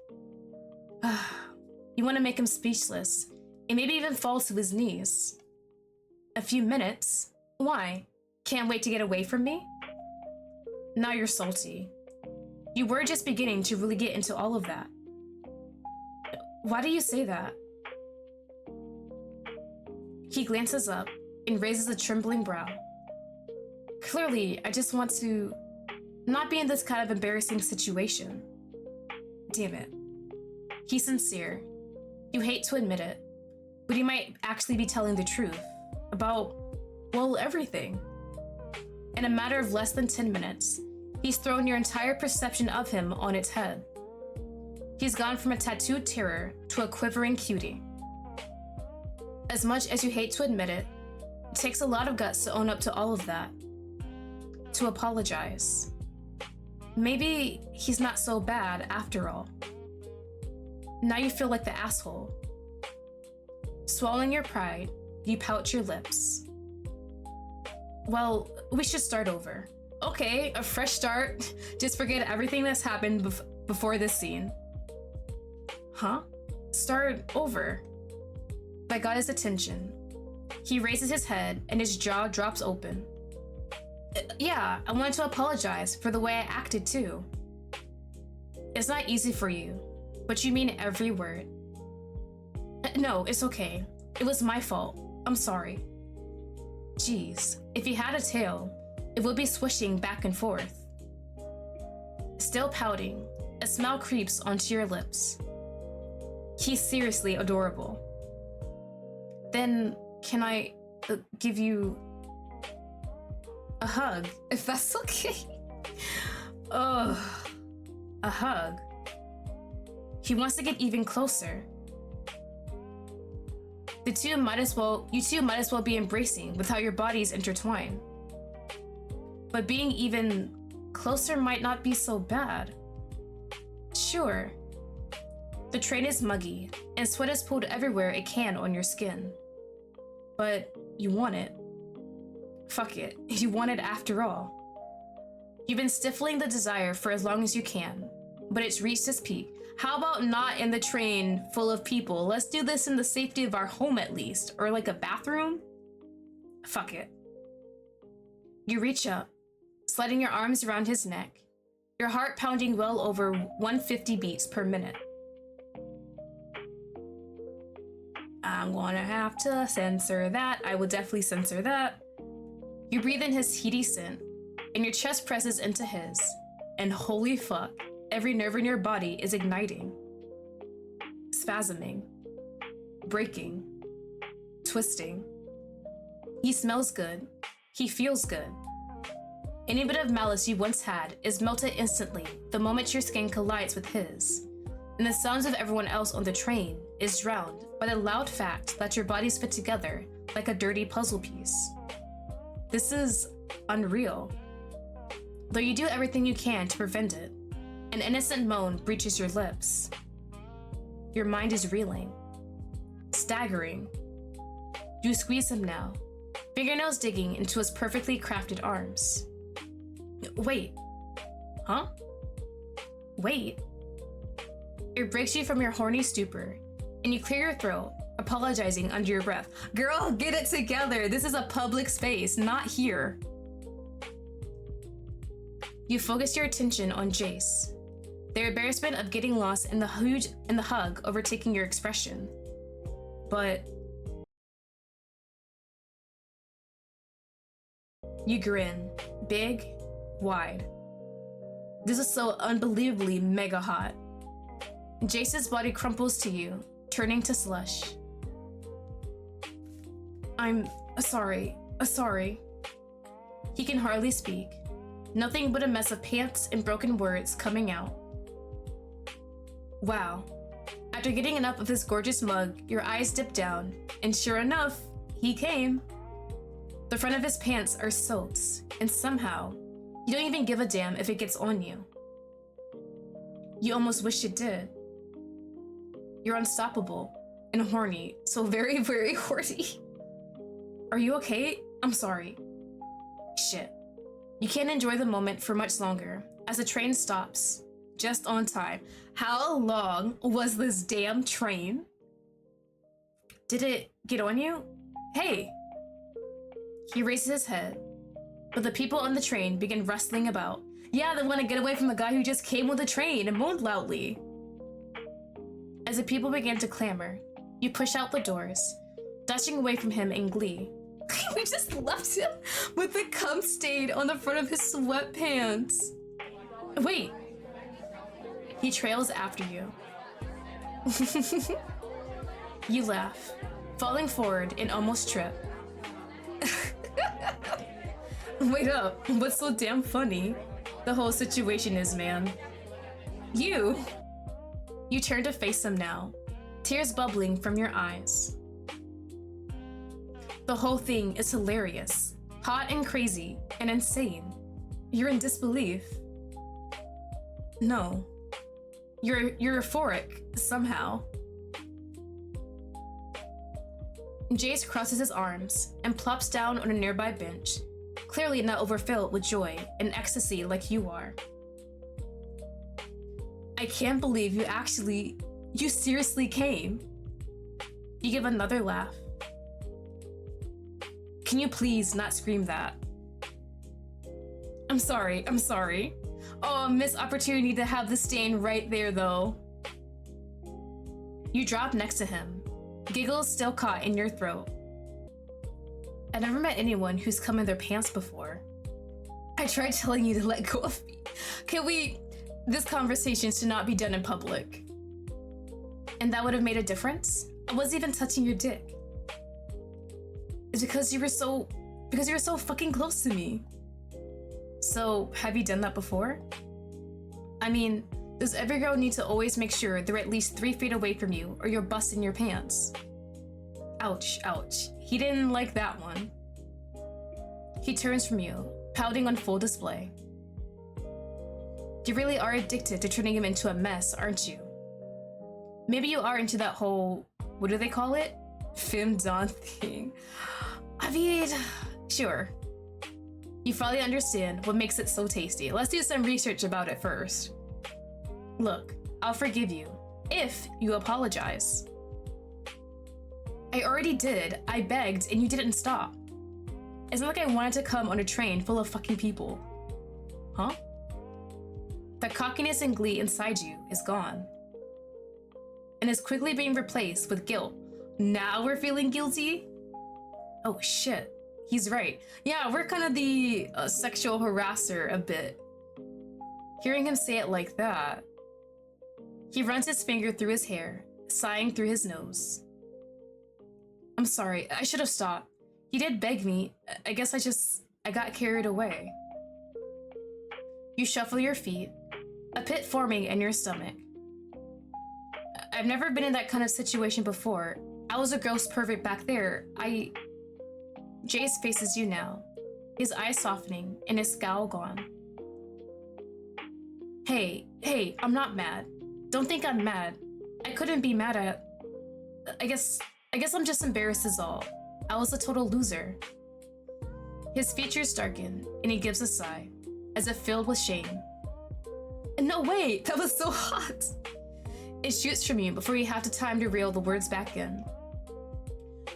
You want to make him speechless, and maybe even fall to his knees. A few minutes? Why? Can't wait to get away from me? Now you're salty. You were just beginning to really get into all of that. Why do you say that? He glances up and raises a trembling brow. Clearly, I just want to not be in this kind of embarrassing situation. Damn it. He's sincere. You hate to admit it, but he might actually be telling the truth about, well, everything. In a matter of less than 10 minutes, he's thrown your entire perception of him on its head. He's gone from a tattooed terror to a quivering cutie. As much as you hate to admit it, it takes a lot of guts to own up to all of that. To apologize. Maybe he's not so bad after all. Now you feel like the asshole. Swallowing your pride, you pout your lips. Well, we should start over. Okay, a fresh start. Just forget everything that's happened before this scene. Huh? Start over. I got his attention. He raises his head and his jaw drops open. Yeah, I wanted to apologize for the way I acted too. It's not easy for you, but you mean every word. No, it's okay. It was my fault. I'm sorry. Jeez, if he had a tail, it would be swishing back and forth. Still pouting, a smile creeps onto your lips. He's seriously adorable. Then, can I give you a hug, if that's okay? Ugh, a hug. He wants to get even closer. You two might as well be embracing with how your bodies intertwine. But being even closer might not be so bad. Sure. The train is muggy, and sweat is pulled everywhere it can on your skin. But you want it. Fuck it, you want it after all. You've been stifling the desire for as long as you can, but it's reached its peak. How about not in the train full of people? Let's do this in the safety of our home at least, or like a bathroom? Fuck it. You reach up, sliding your arms around his neck, your heart pounding well over 150 beats per minute. I'm gonna have to censor that. I will definitely censor that. You breathe in his heaty scent, and your chest presses into his, and holy fuck, every nerve in your body is igniting, spasming, breaking, twisting. He smells good. He feels good. Any bit of malice you once had is melted instantly the moment your skin collides with his, and the sounds of everyone else on the train is drowned by the loud fact that your bodies fit together like a dirty puzzle piece. This is unreal. Though you do everything you can to prevent it, an innocent moan breaches your lips. Your mind is reeling, staggering. You squeeze him now, fingernails digging into his perfectly crafted arms. Wait. Huh? Wait. It breaks you from your horny stupor, and you clear your throat, apologizing under your breath. Girl, get it together. This is a public space, not here. You focus your attention on Jayce, the embarrassment of getting lost in the hug overtaking your expression. But you grin, big, wide. This is so unbelievably mega hot. Jayce's body crumples to you, turning to slush. I'm sorry. He can hardly speak. Nothing but a mess of pants and broken words coming out. Wow. After getting enough of this gorgeous mug, your eyes dip down, and sure enough, he came. The front of his pants are soaked, and somehow, you don't even give a damn if it gets on you. You almost wish it did. You're unstoppable and horny, so very, very horny. Are you okay? I'm sorry. Shit. You can't enjoy the moment for much longer as the train stops, just on time. How long was this damn train? Did it get on you? Hey! He raises his head, but the people on the train begin rustling about. Yeah, they want to get away from the guy who just came with the train and moaned loudly. As the people begin to clamor, you push out the doors, dashing away from him in glee. We just left him with the cum stain on the front of his sweatpants. Wait. He trails after you. You laugh, falling forward and almost trip. Wait up, what's so damn funny? The whole situation is, man. You turn to face him now, tears bubbling from your eyes. The whole thing is hilarious, hot and crazy and insane. You're in disbelief. No. You're euphoric, somehow. Jayce crosses his arms and plops down on a nearby bench, clearly not overfilled with joy and ecstasy like you are. I can't believe you seriously came. You give another laugh. Can you please not scream that? I'm sorry. Oh, missed opportunity to have the stain right there though. You drop next to him, giggles still caught in your throat. I never met anyone who's come in their pants before. I tried telling you to let go of me. This conversation should not be done in public. And that would have made a difference? I wasn't even touching your dick. It's because you were so fucking close to me. So, have you done that before? I mean, does every girl need to always make sure they're at least 3 feet away from you or you're busting your pants? Ouch, ouch. He didn't like that one. He turns from you, pouting on full display. You really are addicted to turning him into a mess, aren't you? Maybe you are into that whole, what do they call it? Femme Dawn thing. I mean, sure. You finally understand what makes it so tasty. Let's do some research about it first. Look, I'll forgive you if you apologize. I already did. I begged and you didn't stop. It's not like I wanted to come on a train full of fucking people. Huh? The cockiness and glee inside you is gone. And is quickly being replaced with guilt. Now we're feeling guilty? Oh shit, he's right. Yeah, we're kind of the sexual harasser a bit. Hearing him say it like that, he runs his finger through his hair, sighing through his nose. I'm sorry, I should have stopped. He did beg me. I guess I got carried away. You shuffle your feet, a pit forming in your stomach. I've never been in that kind of situation before. I was a gross pervert back there. Jayce faces you now, his eyes softening and his scowl gone. Hey, I'm not mad. Don't think I'm mad. I couldn't be mad at... I guess I'm just embarrassed is all. I was a total loser. His features darken and he gives a sigh, as if filled with shame. No, wait, that was so hot. It shoots from you before you have the time to reel the words back in.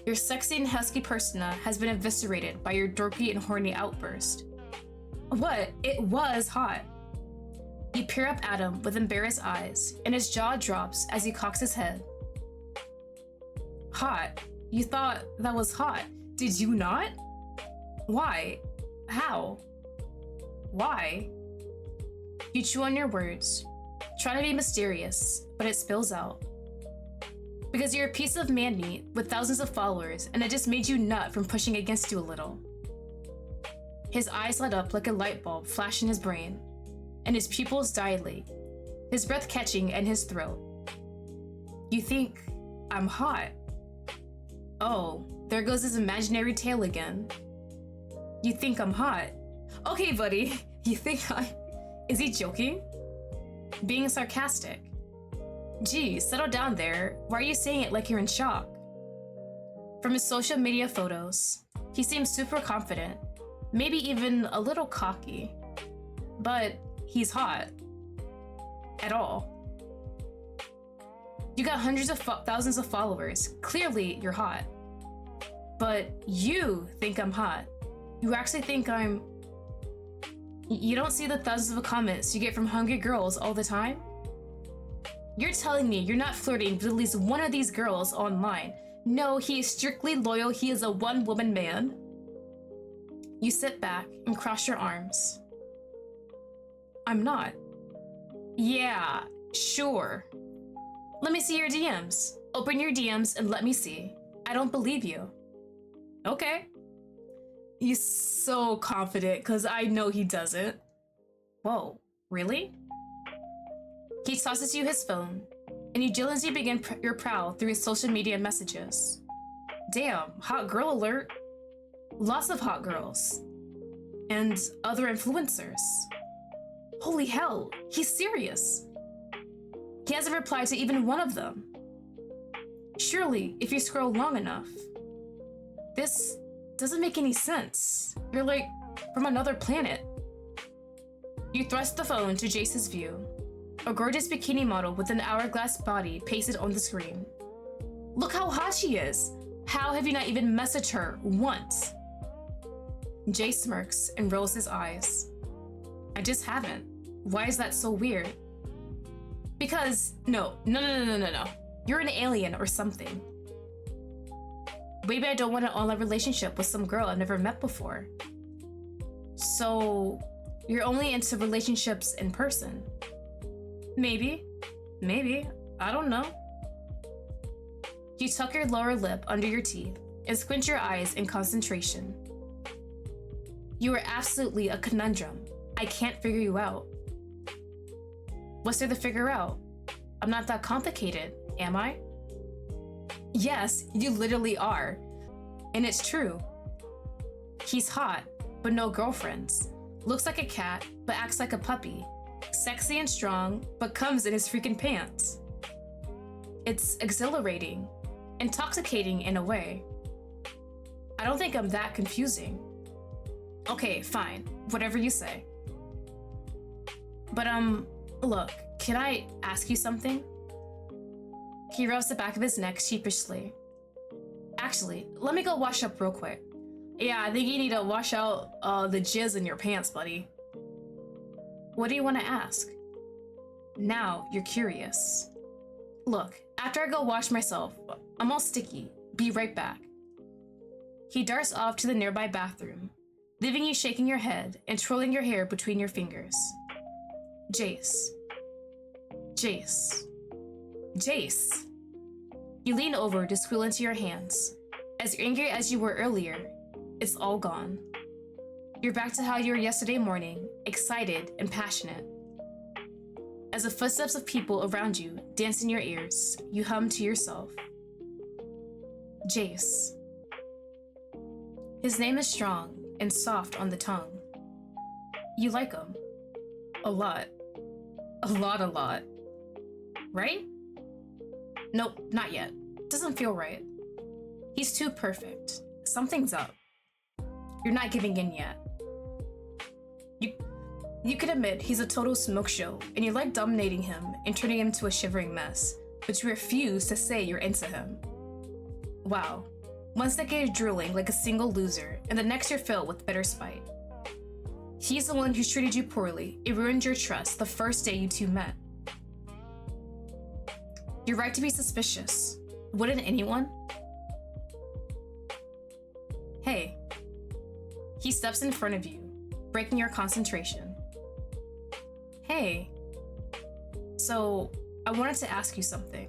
Your sexy and husky persona has been eviscerated by your dorky and horny outburst. What? It was hot. You peer up at him with embarrassed eyes, and his jaw drops as he cocks his head. Hot? You thought that was hot, did you not? Why? How? Why? You chew on your words, trying to be mysterious, but it spills out. Because you're a piece of man meat with thousands of followers, and it just made you nut from pushing against you a little. His eyes light up like a light bulb flash in his brain, and his pupils dilate, his breath catching in his throat. You think I'm hot. Oh, there goes his imaginary tail again. You think I'm hot. Okay, buddy, you think Is he joking? Being sarcastic. Gee, settle down there. Why are you saying it like you're in shock? From his social media photos, he seems super confident, maybe even a little cocky. But he's hot. At all. You got hundreds of thousands of followers. Clearly, you're hot. But you think I'm hot. You actually think I'm... You don't see the thousands of comments you get from hungry girls all the time? You're telling me you're not flirting with at least one of these girls online No, he is strictly loyal. He is a one-woman man. You sit back and cross your arms. I'm not. Yeah, sure. Let me see your DMs. Open your DMs and let me see. I don't believe you. Okay. He's so confident because I know he doesn't. Whoa, really? He tosses you his phone, and you diligently begin your prowl through his social media messages. Damn, hot girl alert. Lots of hot girls. And other influencers. Holy hell, he's serious. He hasn't replied to even one of them. Surely, if you scroll long enough. This doesn't make any sense. You're like from another planet. You thrust the phone to Jayce's view. A gorgeous bikini model with an hourglass body pasted on the screen. Look how hot she is. How have you not even messaged her once? Jay smirks and rolls his eyes. I just haven't. Why is that so weird? Because, no. You're an alien or something. Maybe I don't want an online relationship with some girl I've never met before. So, you're only into relationships in person? Maybe. I don't know. You tuck your lower lip under your teeth and squint your eyes in concentration. You are absolutely a conundrum. I can't figure you out. What's there to figure out? I'm not that complicated, am I? Yes, you literally are. And it's true. He's hot, but no girlfriends. Looks like a cat, but acts like a puppy. Sexy and strong, but comes in his freaking pants. It's exhilarating, intoxicating in a way. I don't think I'm that confusing. Okay, fine, whatever you say. But look, can I ask you something? He rubs the back of his neck sheepishly. Actually, let me go wash up real quick. Yeah, I think you need to wash out the jizz in your pants, buddy. What do you want to ask? Now you're curious. Look, after I go wash myself, I'm all sticky. Be right back. He darts off to the nearby bathroom, leaving you shaking your head and twirling your hair between your fingers. Jayce. You lean over to squeal into your hands. As angry as you were earlier, it's all gone. You're back to how you were yesterday morning, excited and passionate. As the footsteps of people around you dance in your ears, you hum to yourself. Jayce. His name is strong and soft on the tongue. You like him. A lot. A lot. Right? Nope, not yet. Doesn't feel right. He's too perfect. Something's up. You're not giving in yet. You could admit he's a total smoke show, and you like dominating him and turning him to a shivering mess, but you refuse to say you're into him. Wow. One second you're drooling like a single loser, and the next you're filled with bitter spite. He's the one who's treated you poorly. It ruined your trust the first day you two met. You're right to be suspicious. Wouldn't anyone? Hey. He steps in front of you, breaking your concentration. Hey. So, I wanted to ask you something.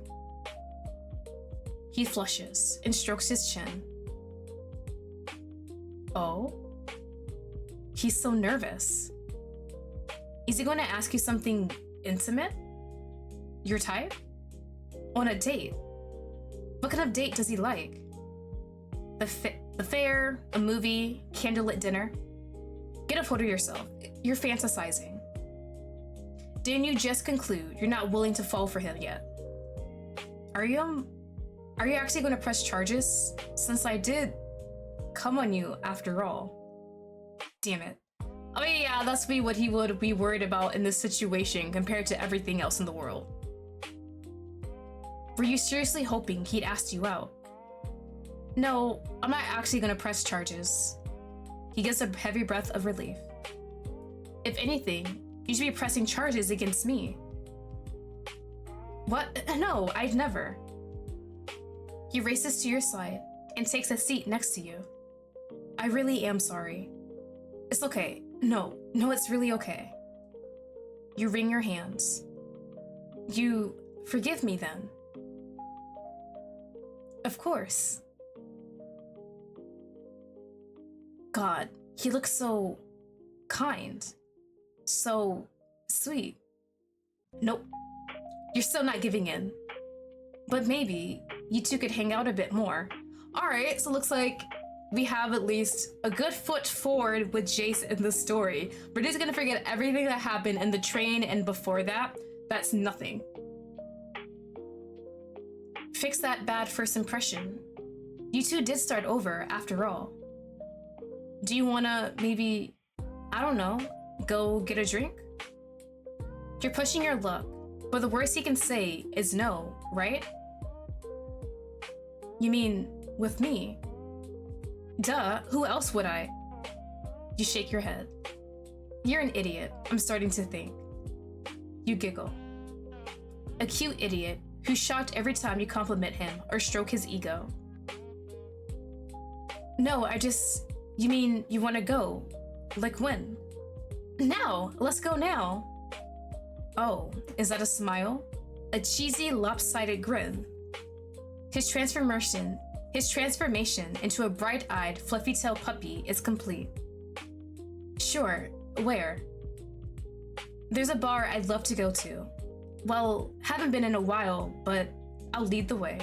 He flushes and strokes his chin. Oh? He's so nervous. Is he going to ask you something intimate? Your type? On a date? What kind of date does he like? The fair, a movie, candlelit dinner? Get a photo of yourself. You're fantasizing. Didn't you just conclude you're not willing to fall for him yet? Are you actually going to press charges? Since I did come on you after all. Damn it. I mean, yeah, that's what he would be worried about in this situation compared to everything else in the world. Were you seriously hoping he'd asked you out? No, I'm not actually gonna press charges. He gets a heavy breath of relief. If anything, you should be pressing charges against me. What? No, I'd never. He races to your side and takes a seat next to you. I really am sorry. It's okay. No, it's really okay. You wring your hands. You forgive me then? Of course. God, he looks so kind. So sweet. Nope. You're still not giving in. But maybe you two could hang out a bit more. Alright, so looks like we have at least a good foot forward with Jayce in the story. We're just gonna forget everything that happened in the train and before that. That's nothing. Fix that bad first impression. You two did start over after all. Do you wanna maybe, I don't know, go get a drink? You're pushing your luck, but the worst he can say is no, right? You mean, with me? Duh, who else would I? You shake your head. You're an idiot, I'm starting to think. You giggle. A cute idiot who's shocked every time you compliment him or stroke his ego. No, you mean you want to go? Like when? Now, let's go now. Oh, is that a smile? A cheesy, lopsided grin. His transformation into a bright-eyed, fluffy-tailed puppy is complete. Sure, where? There's a bar I'd love to go to. Well, haven't been in a while, but I'll lead the way.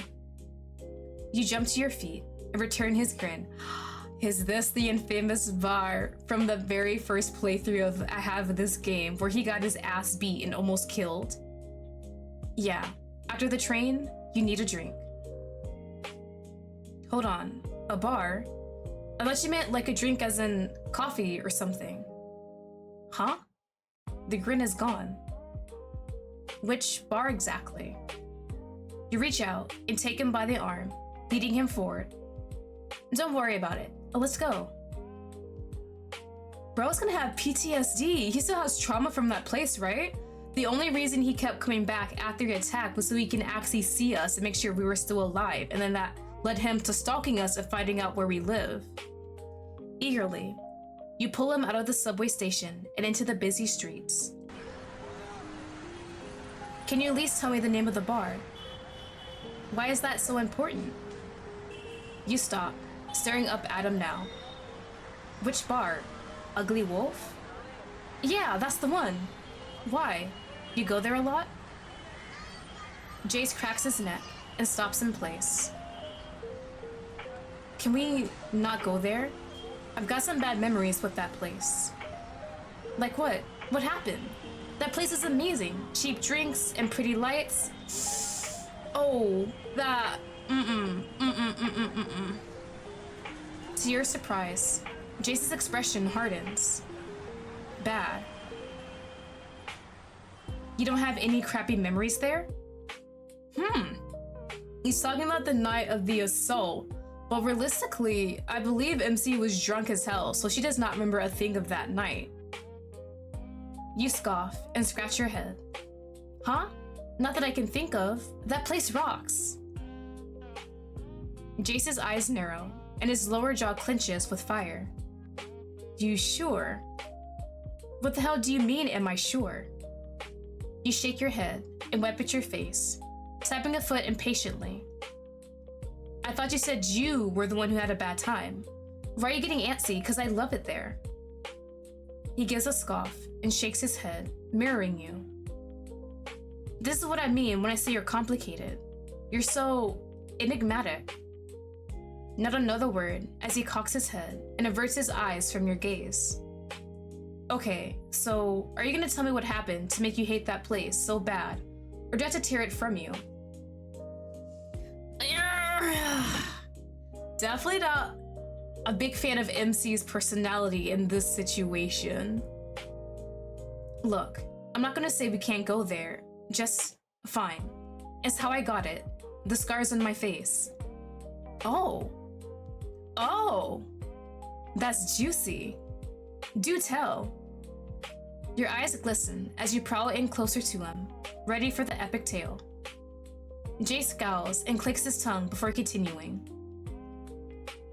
You jump to your feet and return his grin. Is this the infamous bar from the very first playthrough of I have this game where he got his ass beat and almost killed? Yeah, after the train, you need a drink. Hold on, a bar? I thought you meant like a drink as in coffee or something. Huh? The grin is gone. Which bar exactly? You reach out and take him by the arm, leading him forward. Don't worry about it. Let's go. Bro's gonna have PTSD. He still has trauma from that place, right? The only reason he kept coming back after the attack was so he can actually see us and make sure we were still alive, and then that led him to stalking us and finding out where we live. Eagerly, you pull him out of the subway station and into the busy streets. Can you at least tell me the name of the bar? Why is that so important? You stop, staring up at him now. Which bar? Ugly Wolf? Yeah, that's the one. Why? You go there a lot? Jayce cracks his neck and stops in place. Can we not go there? I've got some bad memories with that place. Like what? What happened? That place is amazing. Cheap drinks and pretty lights. Oh, that. To your surprise, Jayce's expression hardens. Bad. You don't have any crappy memories there? He's talking about the night of the assault, but realistically, I believe MC was drunk as hell, so she does not remember a thing of that night. You scoff and scratch your head. Huh? Not that I can think of. That place rocks. Jayce's eyes narrow, and his lower jaw clenches with fire. You sure? What the hell do you mean, am I sure? You shake your head and wipe at your face, tapping a foot impatiently. I thought you said you were the one who had a bad time. Why are you getting antsy? Because I love it there. He gives a scoff and shakes his head, mirroring you. This is what I mean when I say you're complicated. You're so enigmatic. Not another word as he cocks his head and averts his eyes from your gaze. Okay, so are you gonna tell me what happened to make you hate that place so bad? Or do I have to tear it from you? Definitely not a big fan of MC's personality in this situation. Look, I'm not gonna say we can't go there. Just fine. It's how I got it. The scars on my face. Oh. That's juicy. Do tell. Your eyes glisten as you prowl in closer to him, ready for the epic tale. Jayce scowls and clicks his tongue before continuing.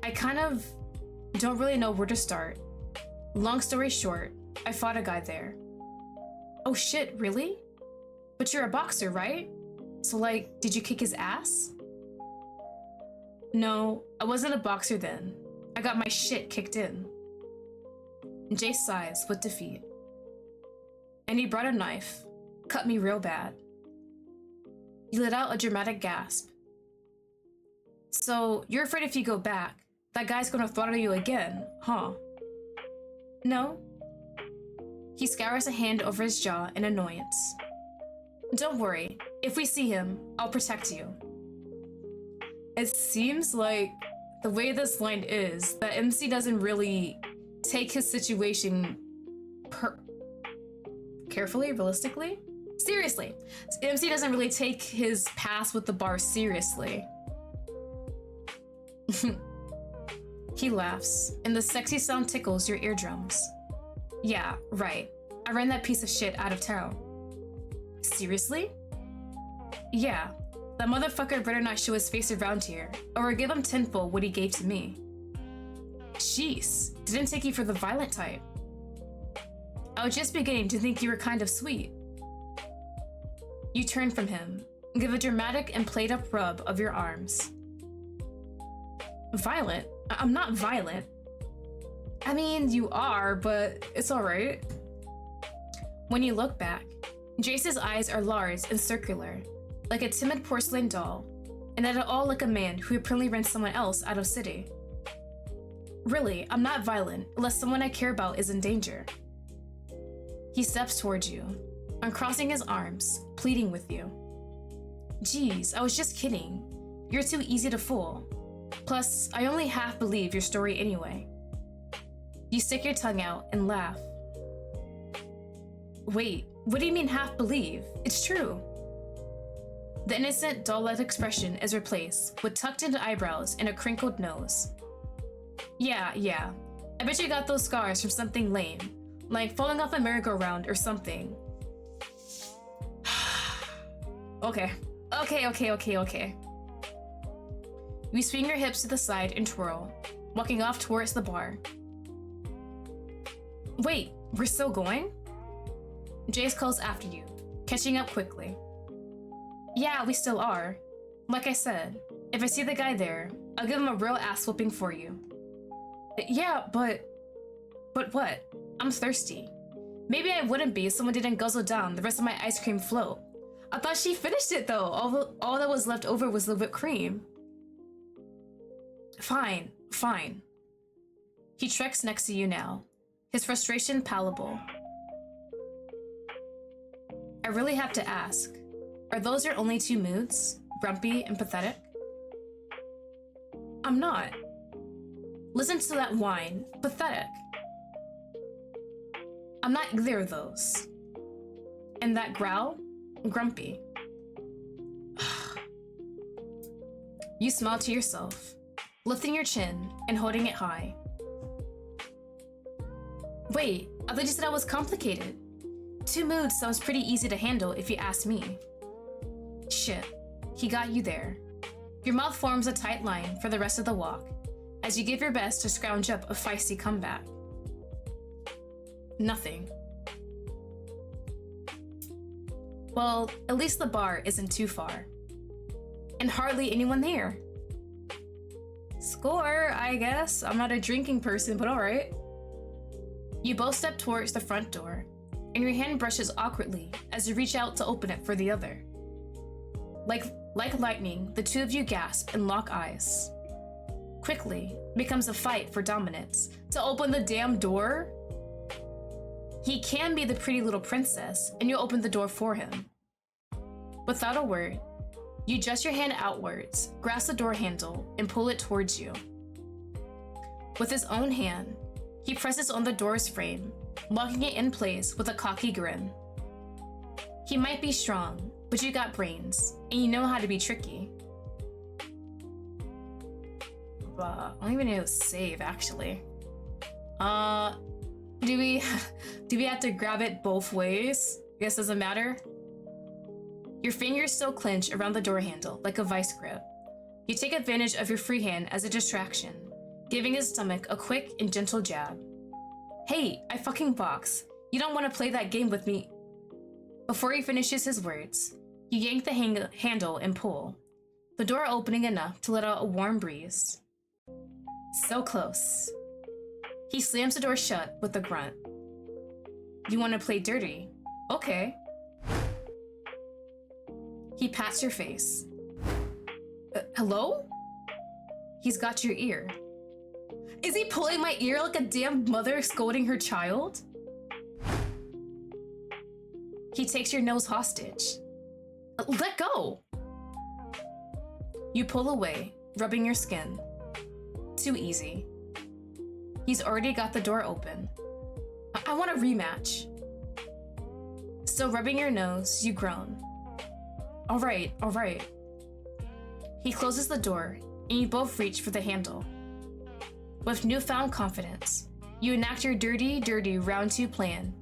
I kind of don't really know where to start. Long story short, I fought a guy there. Oh shit, really? But you're a boxer, right? So like, did you kick his ass? No, I wasn't a boxer then. I got my shit kicked in. Jayce sighs with defeat. And he brought a knife, cut me real bad. He let out a dramatic gasp. So, you're afraid if you go back, that guy's gonna throttle you again, huh? No. He scours a hand over his jaw in annoyance. Don't worry, if we see him, I'll protect you. It seems like the way this line is, that MC doesn't really take his situation carefully, realistically? Seriously, MC doesn't really take his pass with the bar seriously. He laughs, and the sexy sound tickles your eardrums. Yeah, right. I ran that piece of shit out of town. Seriously? Yeah. That motherfucker better not show his face around here, or I'll give him tenfold what he gave to me. Jeez, didn't take you for the violent type. I was just beginning to think you were kind of sweet. You turn from him, and give a dramatic and played-up rub of your arms. Violent? I'm not violent. I mean, you are, but it's alright. When you look back, Jayce's eyes are large and circular, like a timid porcelain doll, and not at all like a man who apparently ran someone else out of city. Really, I'm not violent unless someone I care about is in danger. He steps towards you, uncrossing his arms, pleading with you. Geez, I was just kidding. You're too easy to fool. Plus, I only half believe your story anyway. You stick your tongue out and laugh. Wait, what do you mean half believe? It's true. The innocent, doll-like expression is replaced with tucked-in eyebrows and a crinkled nose. Yeah. I bet you got those scars from something lame, like falling off a merry-go-round or something. Okay. You swing your hips to the side and twirl, walking off towards the bar. Wait, we're still going? Jayce calls after you, catching up quickly. Yeah, we still are. Like I said, if I see the guy there, I'll give him a real ass whooping for you. Yeah, but what? I'm thirsty. Maybe I wouldn't be if someone didn't guzzle down the rest of my ice cream float. I thought she finished it though. All that was left over was the whipped cream. Fine. He treks next to you now, his frustration palpable. I really have to ask, are those your only two moods? Grumpy and pathetic? I'm not. Listen to that whine. Pathetic. I'm not either of those. And that growl? Grumpy. You smile to yourself, lifting your chin and holding it high. Wait, I thought you said I was complicated. Two moods sounds pretty easy to handle if you ask me. Shit, he got you there. Your mouth forms a tight line for the rest of the walk, as you give your best to scrounge up a feisty comeback. Nothing. Well, at least the bar isn't too far. And hardly anyone there. Score, I guess. I'm not a drinking person, but alright. You both step towards the front door, and your hand brushes awkwardly as you reach out to open it for the other. Like lightning, the two of you gasp and lock eyes. Quickly, becomes a fight for dominance. To open the damn door? He can be the pretty little princess, and you open the door for him. Without a word, you adjust your hand outwards, grasp the door handle, and pull it towards you. With his own hand, he presses on the door's frame, locking it in place with a cocky grin. He might be strong, but you got brains, and you know how to be tricky. I don't even know to save, actually. Do we have to grab it both ways? I guess doesn't matter. Your fingers still clench around the door handle like a vice grip. You take advantage of your free hand as a distraction, giving his stomach a quick and gentle jab. Hey, I fucking box. You don't want to play that game with me. Before he finishes his words, you yank the handle and pull, the door opening enough to let out a warm breeze. So close. He slams the door shut with a grunt. You want to play dirty? Okay. He pats your face. Hello? He's got your ear. Is he pulling my ear like a damn mother scolding her child? He takes your nose hostage. Let go! You pull away, rubbing your skin. Too easy. He's already got the door open. I want a rematch. Still rubbing your nose, you groan. All right. He closes the door, and you both reach for the handle. With newfound confidence, you enact your dirty round 2 plan,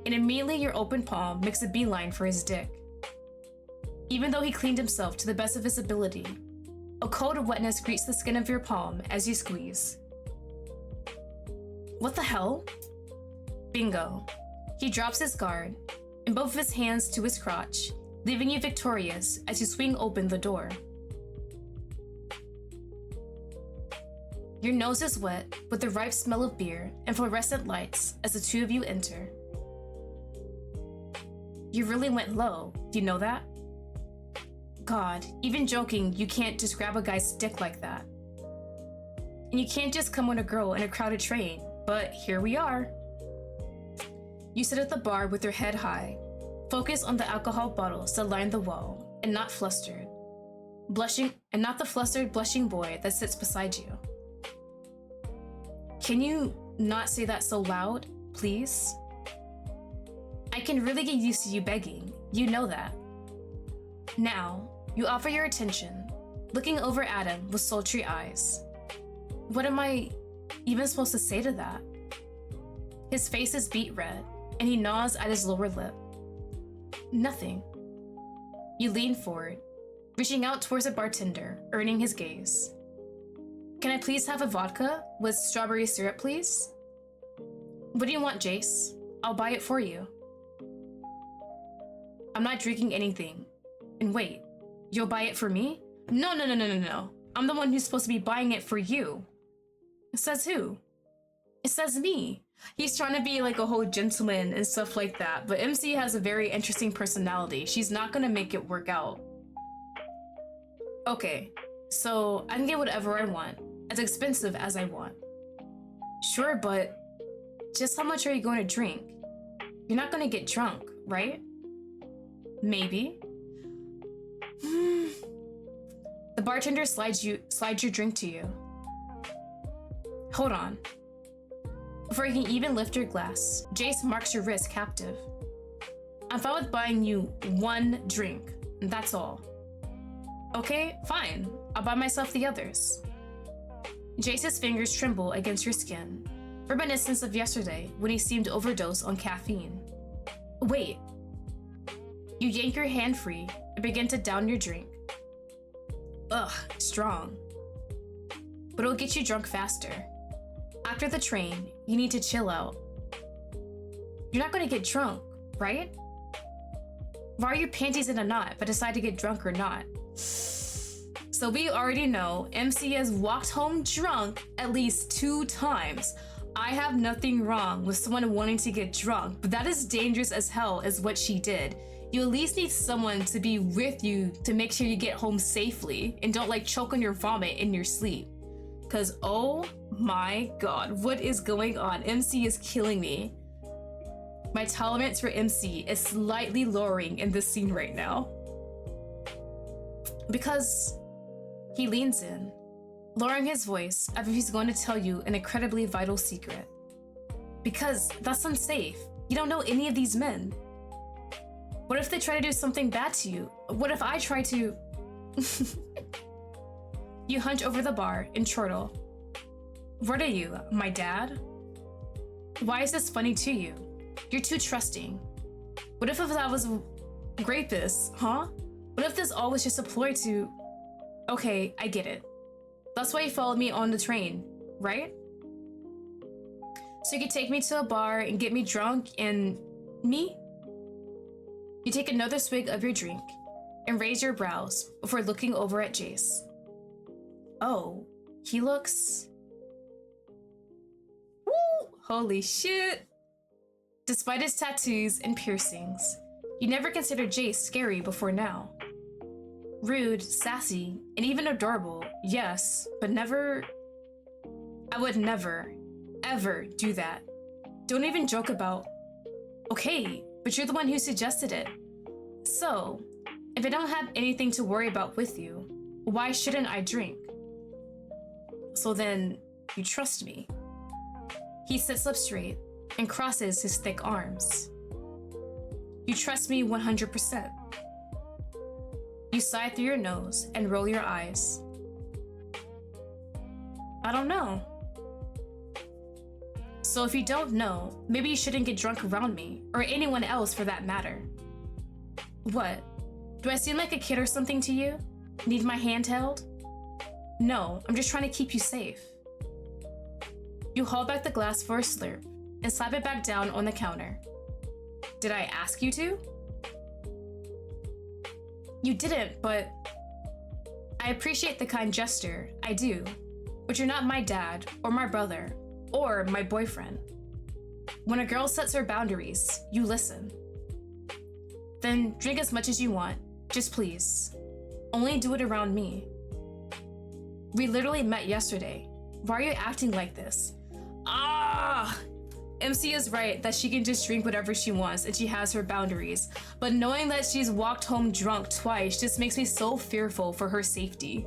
and immediately your open palm makes a beeline for his dick. Even though he cleaned himself to the best of his ability, a coat of wetness greets the skin of your palm as you squeeze. What the hell? Bingo. He drops his guard, and both of his hands to his crotch, leaving you victorious as you swing open the door. Your nose is wet with the ripe smell of beer and fluorescent lights as the two of you enter. You really went low, you know that? God, even joking, you can't just grab a guy's dick like that. And you can't just come on a girl in a crowded train, but here we are. You sit at the bar with your head high, focused on the alcohol bottles that line the wall, and not the flustered, blushing boy that sits beside you. Can you not say that so loud, please? I can really get used to you begging, you know that. Now, you offer your attention, looking over at him with sultry eyes. What am I even supposed to say to that? His face is beet red, and he gnaws at his lower lip. Nothing. You lean forward, reaching out towards the bartender, earning his gaze. Can I please have a vodka with strawberry syrup, please? What do you want, Jayce? I'll buy it for you. I'm not drinking anything. And wait, you'll buy it for me? No. I'm the one who's supposed to be buying it for you. Says who? It says me. He's trying to be like a whole gentleman and stuff like that, but MC has a very interesting personality. She's not gonna make it work out. Okay, so I can get whatever I want, as expensive as I want. Sure, but just how much are you going to drink? You're not gonna get drunk, right? Maybe. The bartender slides your drink to you. Hold on. Before you can even lift your glass, Jayce marks your wrist captive. I'm fine with buying you one drink, and that's all. Okay, fine. I'll buy myself the others. Jayce's fingers tremble against your skin, reminiscence of yesterday when he seemed overdosed on caffeine. Wait. You yank your hand free and begin to down your drink. Ugh, strong. But it'll get you drunk faster. After the train, you need to chill out. You're not gonna get drunk, right? Why are your panties in a knot but decide to get drunk or not? So we already know MC has walked home drunk at least 2 times. I have nothing wrong with someone wanting to get drunk, but that is dangerous as hell is what she did. You at least need someone to be with you to make sure you get home safely and don't like choke on your vomit in your sleep. Cause oh my god, what is going on? MC is killing me. My tolerance for MC is slightly lowering in this scene right now. Because he leans in, lowering his voice as if he's going to tell you an incredibly vital secret. Because that's unsafe. You don't know any of these men. What if they try to do something bad to you? What if I try to... You hunch over the bar and chortle. What are you, my dad? Why is this funny to you? You're too trusting. What if I was a rapist, huh? What if this all was just a ploy to... Okay, I get it. That's why you followed me on the train, right? So you could take me to a bar and get me drunk and... me? You take another swig of your drink and raise your brows before looking over at Jayce. Oh, he looks... Woo! Holy shit! Despite his tattoos and piercings, you never considered Jayce scary before now. Rude, sassy, and even adorable, yes, but never... I would never, ever do that. Don't even joke about... Okay, but you're the one who suggested it. So, if I don't have anything to worry about with you, why shouldn't I drink? So then, you trust me. He sits up straight and crosses his thick arms. You trust me 100%. You sigh through your nose and roll your eyes. I don't know. So if you don't know, maybe you shouldn't get drunk around me, or anyone else for that matter. What? Do I seem like a kid or something to you? Need my hand held? No, I'm just trying to keep you safe. You haul back the glass for a slurp and slap it back down on the counter. Did I ask you to? You didn't, but... I appreciate the kind gesture, I do. But you're not my dad, or my brother, or my boyfriend. When a girl sets her boundaries, you listen. Then drink as much as you want, just please. Only do it around me. We literally met yesterday. Why are you acting like this? Ah! MC is right that she can just drink whatever she wants and she has her boundaries, but knowing that she's walked home drunk twice just makes me so fearful for her safety.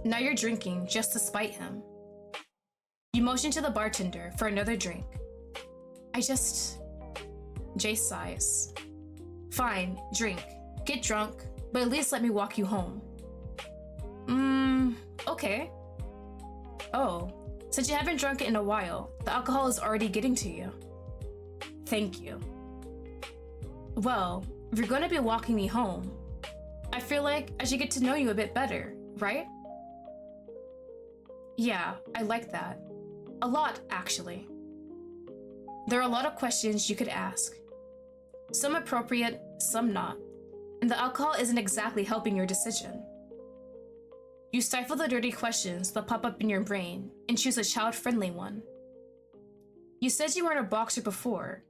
Now you're drinking just to spite him. You motion to the bartender for another drink. Jayce sighs. Fine, drink. Get drunk, but at least let me walk you home. Okay. Oh, since you haven't drunk in a while, the alcohol is already getting to you. Thank you. Well, if you're gonna be walking me home, I feel like I should get to know you a bit better, right? Yeah, I like that. A lot, actually. There are a lot of questions you could ask. Some appropriate, some not. And the alcohol isn't exactly helping your decision. You stifle the dirty questions that pop up in your brain and choose a child-friendly one. You said you weren't a boxer before.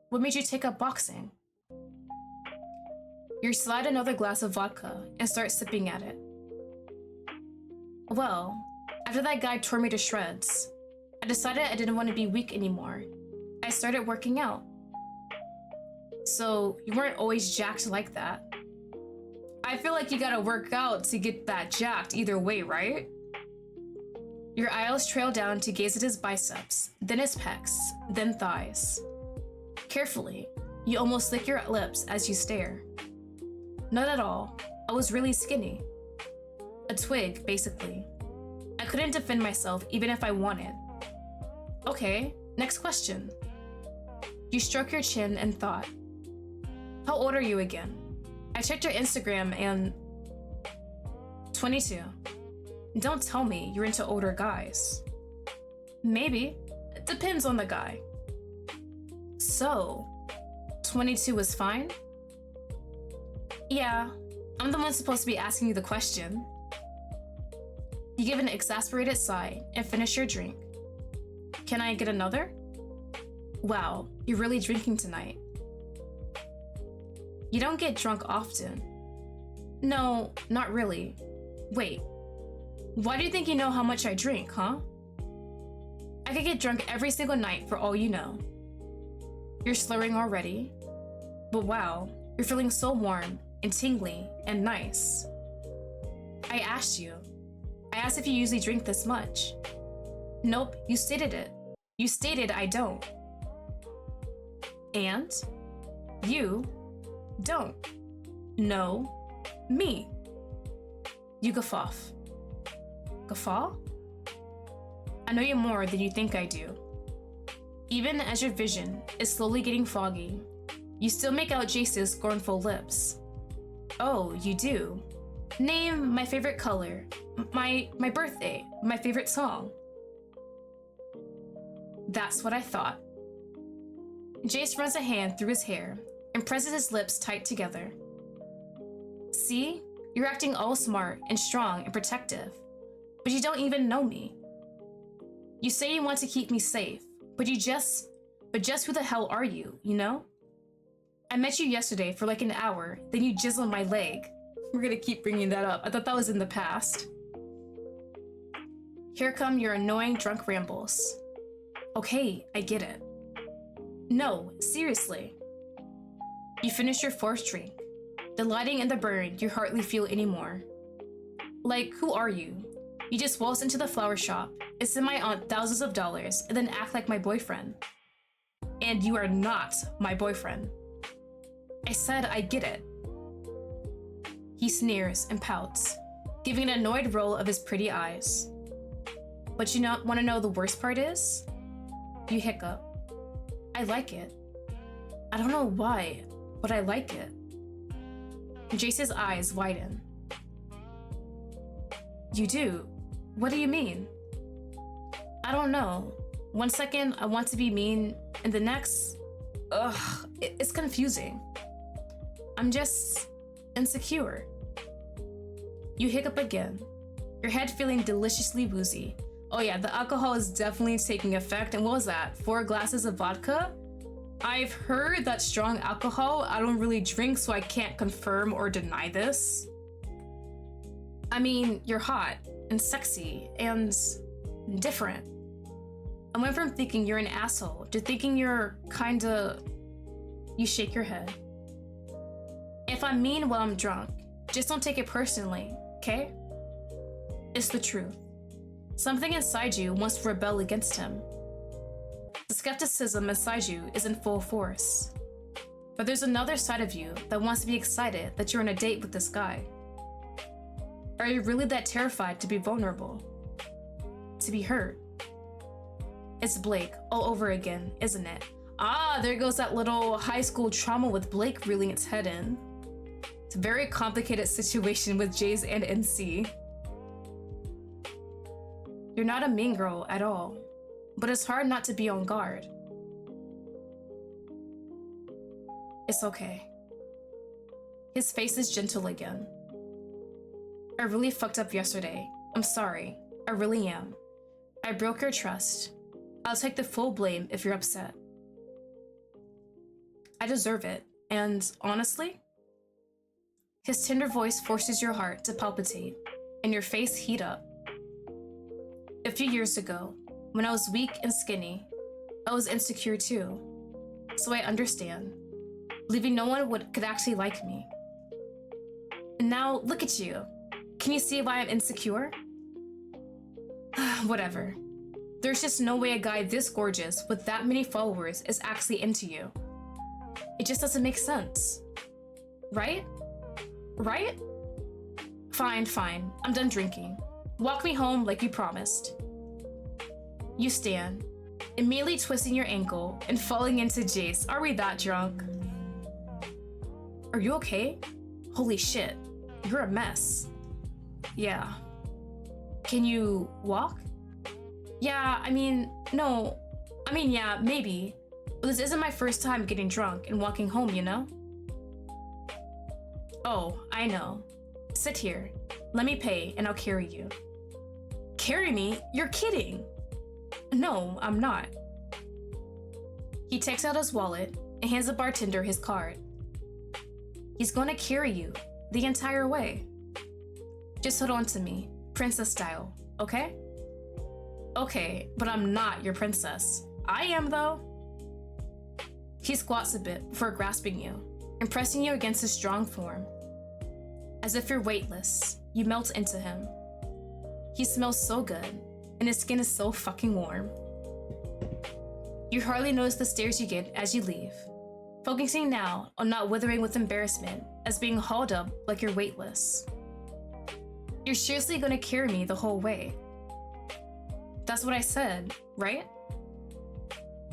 What made you take up boxing? You slide another glass of vodka and start sipping at it. Well, after that guy tore me to shreds, I decided I didn't want to be weak anymore. I started working out. So you weren't always jacked like that. I feel like you gotta work out to get that jacked either way, right? Your eyes trail down to gaze at his biceps, then his pecs, then thighs. Carefully, you almost lick your lips as you stare. Not at all. I was really skinny. A twig, basically. I couldn't defend myself even if I wanted. Okay, next question. You stroke your chin and thought. How old are you again? I checked your Instagram and... 22. Don't tell me you're into older guys. Maybe. It depends on the guy. So, 22 is fine? Yeah, I'm the one supposed to be asking you the question. You give an exasperated sigh and finish your drink. Can I get another? Wow, you're really drinking tonight. You don't get drunk often. No, not really. Wait, why do you think you know how much I drink, huh? I could get drunk every single night for all you know. You're slurring already. But wow, you're feeling so warm and tingly and nice. I asked if you usually drink this much. Nope, you stated it. You stated I don't. And you don't know me. You guffaw. Guffaw? I know you more than you think I do. Even as your vision is slowly getting foggy, You still make out Jayce's scornful lips. Oh, you do? Name my favorite color, my birthday, my favorite song. That's what I thought. Jayce runs a hand through his hair and presses his lips tight together. See? You're acting all smart and strong and protective, but you don't even know me. You say you want to keep me safe, but just who the hell are you, you know? I met you yesterday for like an hour, then you jizz on my leg. We're gonna keep bringing that up. I thought that was in the past. Here come your annoying drunk rambles. Okay, I get it. No, seriously. You finish your fourth drink. The lighting and the burn you hardly feel anymore. Like, who are you? You just waltz into the flower shop and send my aunt thousands of dollars and then act like my boyfriend. And you are not my boyfriend. I said I get it. He sneers and pouts, giving an annoyed roll of his pretty eyes. But you want to know the worst part is? You hiccup. I like it. I don't know why, but I like it. Jayce's eyes widen. You do? What do you mean? I don't know. One second I want to be mean, and the next, it's confusing. I'm just insecure. You hiccup again, your head feeling deliciously woozy. Oh yeah, the alcohol is definitely taking effect. And what was that? 4 glasses of vodka? I've heard that strong alcohol, I don't really drink, so I can't confirm or deny this. I mean, you're hot and sexy and different. I went from thinking you're an asshole to thinking you're kinda... You shake your head. If I'm mean while I'm drunk, just don't take it personally, okay? It's the truth. Something inside you wants to rebel against him. The skepticism inside you is in full force. But there's another side of you that wants to be excited that you're on a date with this guy. Are you really that terrified to be vulnerable? To be hurt? It's Blake all over again, isn't it? Ah, there goes that little high school trauma with Blake reeling its head in. It's a very complicated situation with Jayce and NC. You're not a mean girl at all, but it's hard not to be on guard. It's okay. His face is gentle again. I really fucked up yesterday. I'm sorry. I really am. I broke your trust. I'll take the full blame if you're upset. I deserve it, and honestly, his tender voice forces your heart to palpitate and your face heat up. A few years ago, when I was weak and skinny, I was insecure too. So I understand, believing no one could actually like me. And now, look at you. Can you see why I'm insecure? Whatever. There's just no way a guy this gorgeous with that many followers is actually into you. It just doesn't make sense. Right? Right? Fine, fine. I'm done drinking. Walk me home like you promised. You stand, immediately twisting your ankle and falling into Jayce. Are we that drunk? Are you okay? Holy shit, you're a mess. Yeah. Can you walk? Yeah, yeah, maybe. But this isn't my first time getting drunk and walking home, you know? Oh, I know. Sit here. Let me pay and I'll carry you. Carry me? You're kidding. No, I'm not. He takes out his wallet and hands the bartender his card. He's going to carry you the entire way. Just hold on to me, princess style, okay? Okay, but I'm not your princess. I am, though. He squats a bit before grasping you and pressing you against his strong form. As if you're weightless, you melt into him. He smells so good, and his skin is so fucking warm. You hardly notice the stares you get as you leave, focusing now on not withering with embarrassment as being hauled up like you're weightless. You're seriously gonna carry me the whole way. That's what I said, right?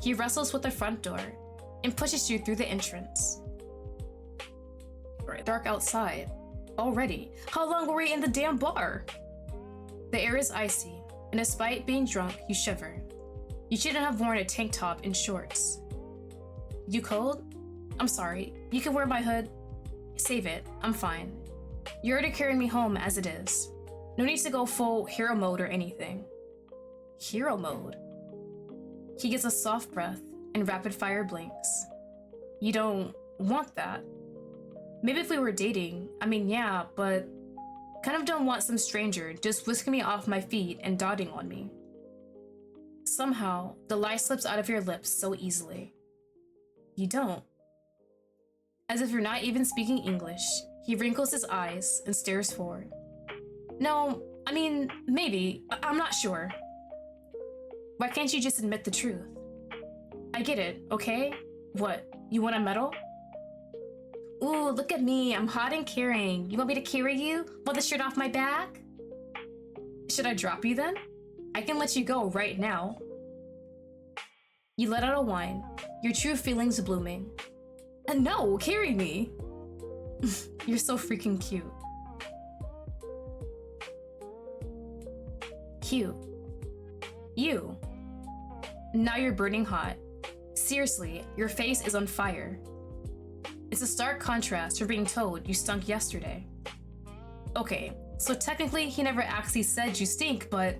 He wrestles with the front door, and pushes you through the entrance. Dark outside. Already. How long were we in the damn bar? The air is icy, and despite being drunk, you shiver. You shouldn't have worn a tank top and shorts. You cold? I'm sorry. You can wear my hood. Save it. I'm fine. You're already carrying me home as it is. No need to go full hero mode or anything. Hero mode? He gets a soft breath and rapid fire blinks. You don't want that. Maybe if we were dating, I mean, yeah, but kind of don't want some stranger just whisking me off my feet and dotting on me. Somehow, the lie slips out of your lips so easily. You don't. As if you're not even speaking English, he wrinkles his eyes and stares forward. No, I mean, maybe. I'm not sure. Why can't you just admit the truth? I get it, okay? What, you want a medal? Ooh, look at me, I'm hot and caring. You want me to carry you? Want the shirt off my back? Should I drop you then? I can let you go right now. You let out a whine, your true feelings blooming. And no, carry me. You're so freaking cute. Cute. You. Now you're burning hot. Seriously, your face is on fire. It's a stark contrast to being told you stunk yesterday. Okay, so technically he never actually said you stink, but...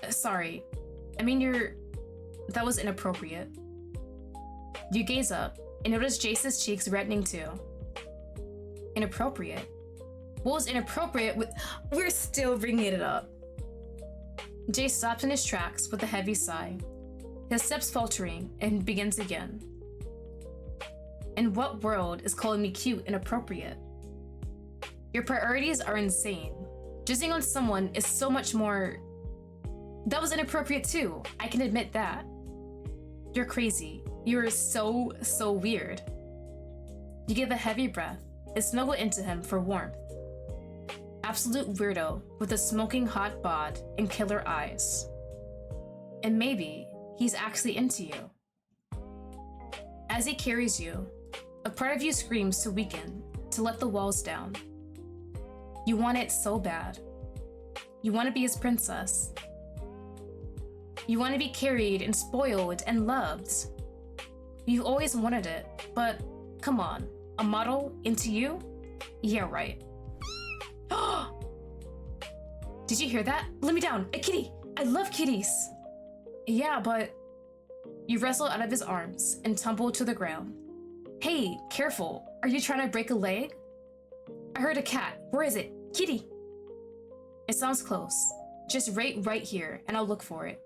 Sorry. I mean, that was inappropriate. You gaze up and notice Jayce's cheeks reddening too. Inappropriate? What was inappropriate with... We're still bringing it up. Jayce stops in his tracks with a heavy sigh, his steps faltering, and begins again. In what world is calling me cute inappropriate? Your priorities are insane. Jizzing on someone is so much more... That was inappropriate too, I can admit that. You're crazy. You're so weird. You give a heavy breath and snuggle into him for warmth. Absolute weirdo with a smoking hot bod and killer eyes. And maybe he's actually into you. As he carries you, a part of you screams to weaken, to let the walls down. You want it so bad. You want to be his princess. You want to be carried and spoiled and loved. You've always wanted it, but come on, a model into you? Yeah, right. Did you hear that? Let me down, a kitty! I love kitties! Yeah, but... You wrestle out of his arms and tumble to the ground. Hey, careful, are you trying to break a leg? I heard a cat, where is it? Kitty! It sounds close. Just right here, and I'll look for it.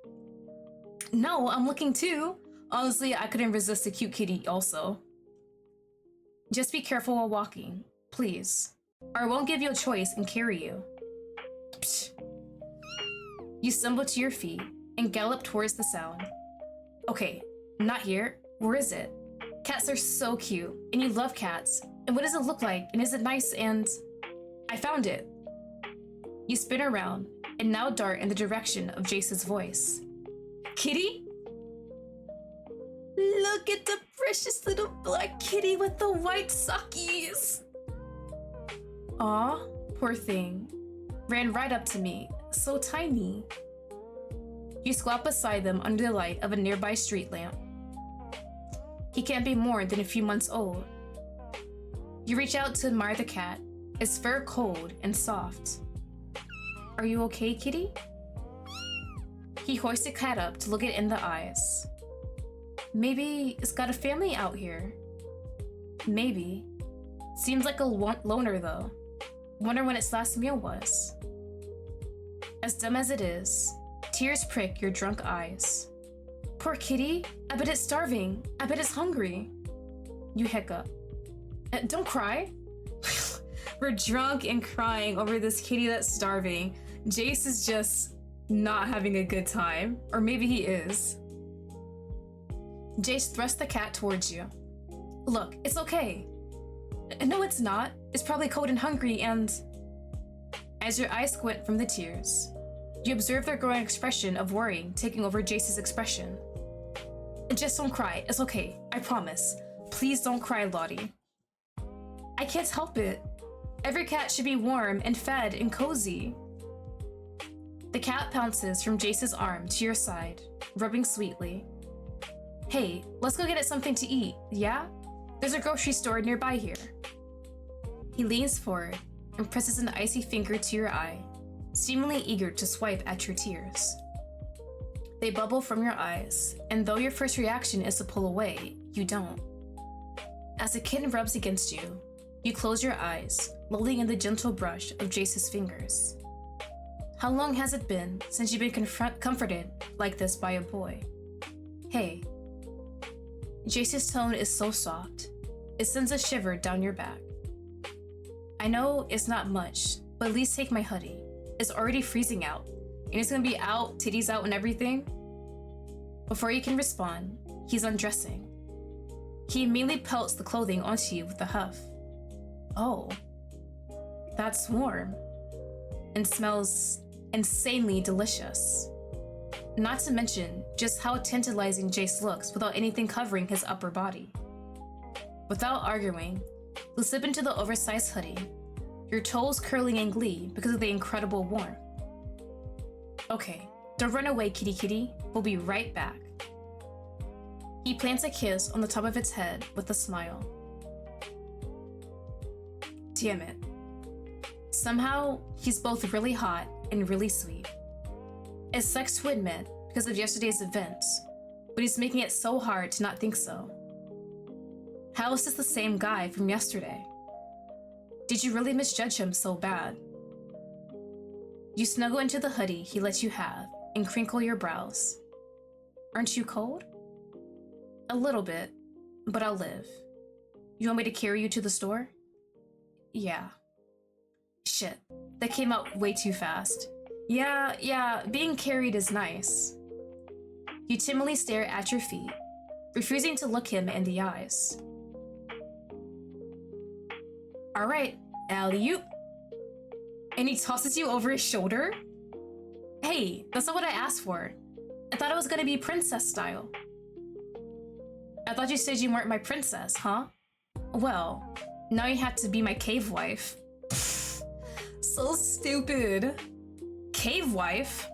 No, I'm looking too. Honestly, I couldn't resist a cute kitty also. Just be careful while walking, please. Or I won't give you a choice and carry you. Psh. You stumble to your feet and gallop towards the sound. Okay, not here. Where is it? Cats are so cute, and you love cats. And what does it look like? And is it nice? And... I found it. You spin around and now dart in the direction of Jayce's voice. Kitty? Look at the precious little black kitty with the white sockies. Aw, poor thing. Ran right up to me, so tiny. You squat beside them under the light of a nearby street lamp. He can't be more than a few months old. You reach out to admire the cat, its fur cold and soft. Are you okay, kitty? He hoists the cat up to look it in the eyes. Maybe it's got a family out here. Maybe. Seems like a loner though. Wonder when its last meal was. As dumb as it is, tears prick your drunk eyes. Poor kitty, I bet it's starving. I bet it's hungry. You hiccup. Don't cry. We're drunk and crying over this kitty that's starving. Jayce is just not having a good time. Or maybe he is. Jayce thrusts the cat towards you. Look, it's okay. No, it's not. It's probably cold and hungry and... As your eyes squint from the tears, you observe their growing expression of worry taking over Jayce's expression. Just don't cry. It's okay. I promise. Please don't cry, Lottie. I can't help it. Every cat should be warm and fed and cozy. The cat pounces from Jayce's arm to your side, rubbing sweetly. Hey, let's go get it something to eat, yeah? There's a grocery store nearby here. He leans forward and presses an icy finger to your eye, seemingly eager to swipe at your tears. They bubble from your eyes, and though your first reaction is to pull away, you don't. As the kitten rubs against you, you close your eyes, lulling in the gentle brush of Jayce's fingers. How long has it been since you've been comforted like this by a boy? Hey. Jayce's tone is so soft, it sends a shiver down your back. I know it's not much, but at least take my hoodie. It's already freezing out, and it's gonna be out, titties out and everything. Before you can respond, he's undressing. He immediately pelts the clothing onto you with a huff. Oh, that's warm, and smells insanely delicious. Not to mention just how tantalizing Jayce looks without anything covering his upper body. Without arguing, you slip into the oversized hoodie, your toes curling in glee because of the incredible warmth. Okay, don't run away, kitty kitty. We'll be right back. He plants a kiss on the top of its head with a smile. Damn it. Somehow, he's both really hot and really sweet. It sucks to admit because of yesterday's events, but he's making it so hard to not think so. How is this the same guy from yesterday? Did you really misjudge him so bad? You snuggle into the hoodie he lets you have and crinkle your brows. Aren't you cold? A little bit, but I'll live. You want me to carry you to the store? Yeah. Shit, that came out way too fast. Yeah, being carried is nice. You timidly stare at your feet, refusing to look him in the eyes. Alright, alley-oop. And he tosses you over his shoulder? Hey, that's not what I asked for. I thought it was gonna be princess style. I thought you said you weren't my princess, huh? Well, now you have to be my cave wife. So stupid. Cave wife?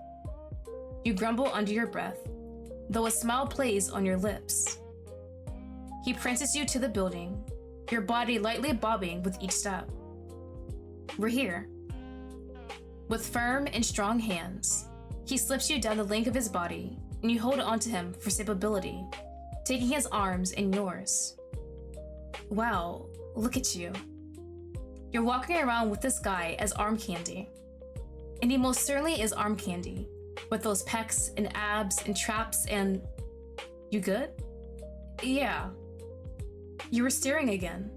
You grumble under your breath, though a smile plays on your lips. He prances you to the building, your body lightly bobbing with each step. We're here. With firm and strong hands, he slips you down the length of his body, and you hold onto him for stability, taking his arms in yours. Wow, look at you. You're walking around with this guy as arm candy. And he most certainly is arm candy, with those pecs and abs and traps and... You good? Yeah. You were staring again.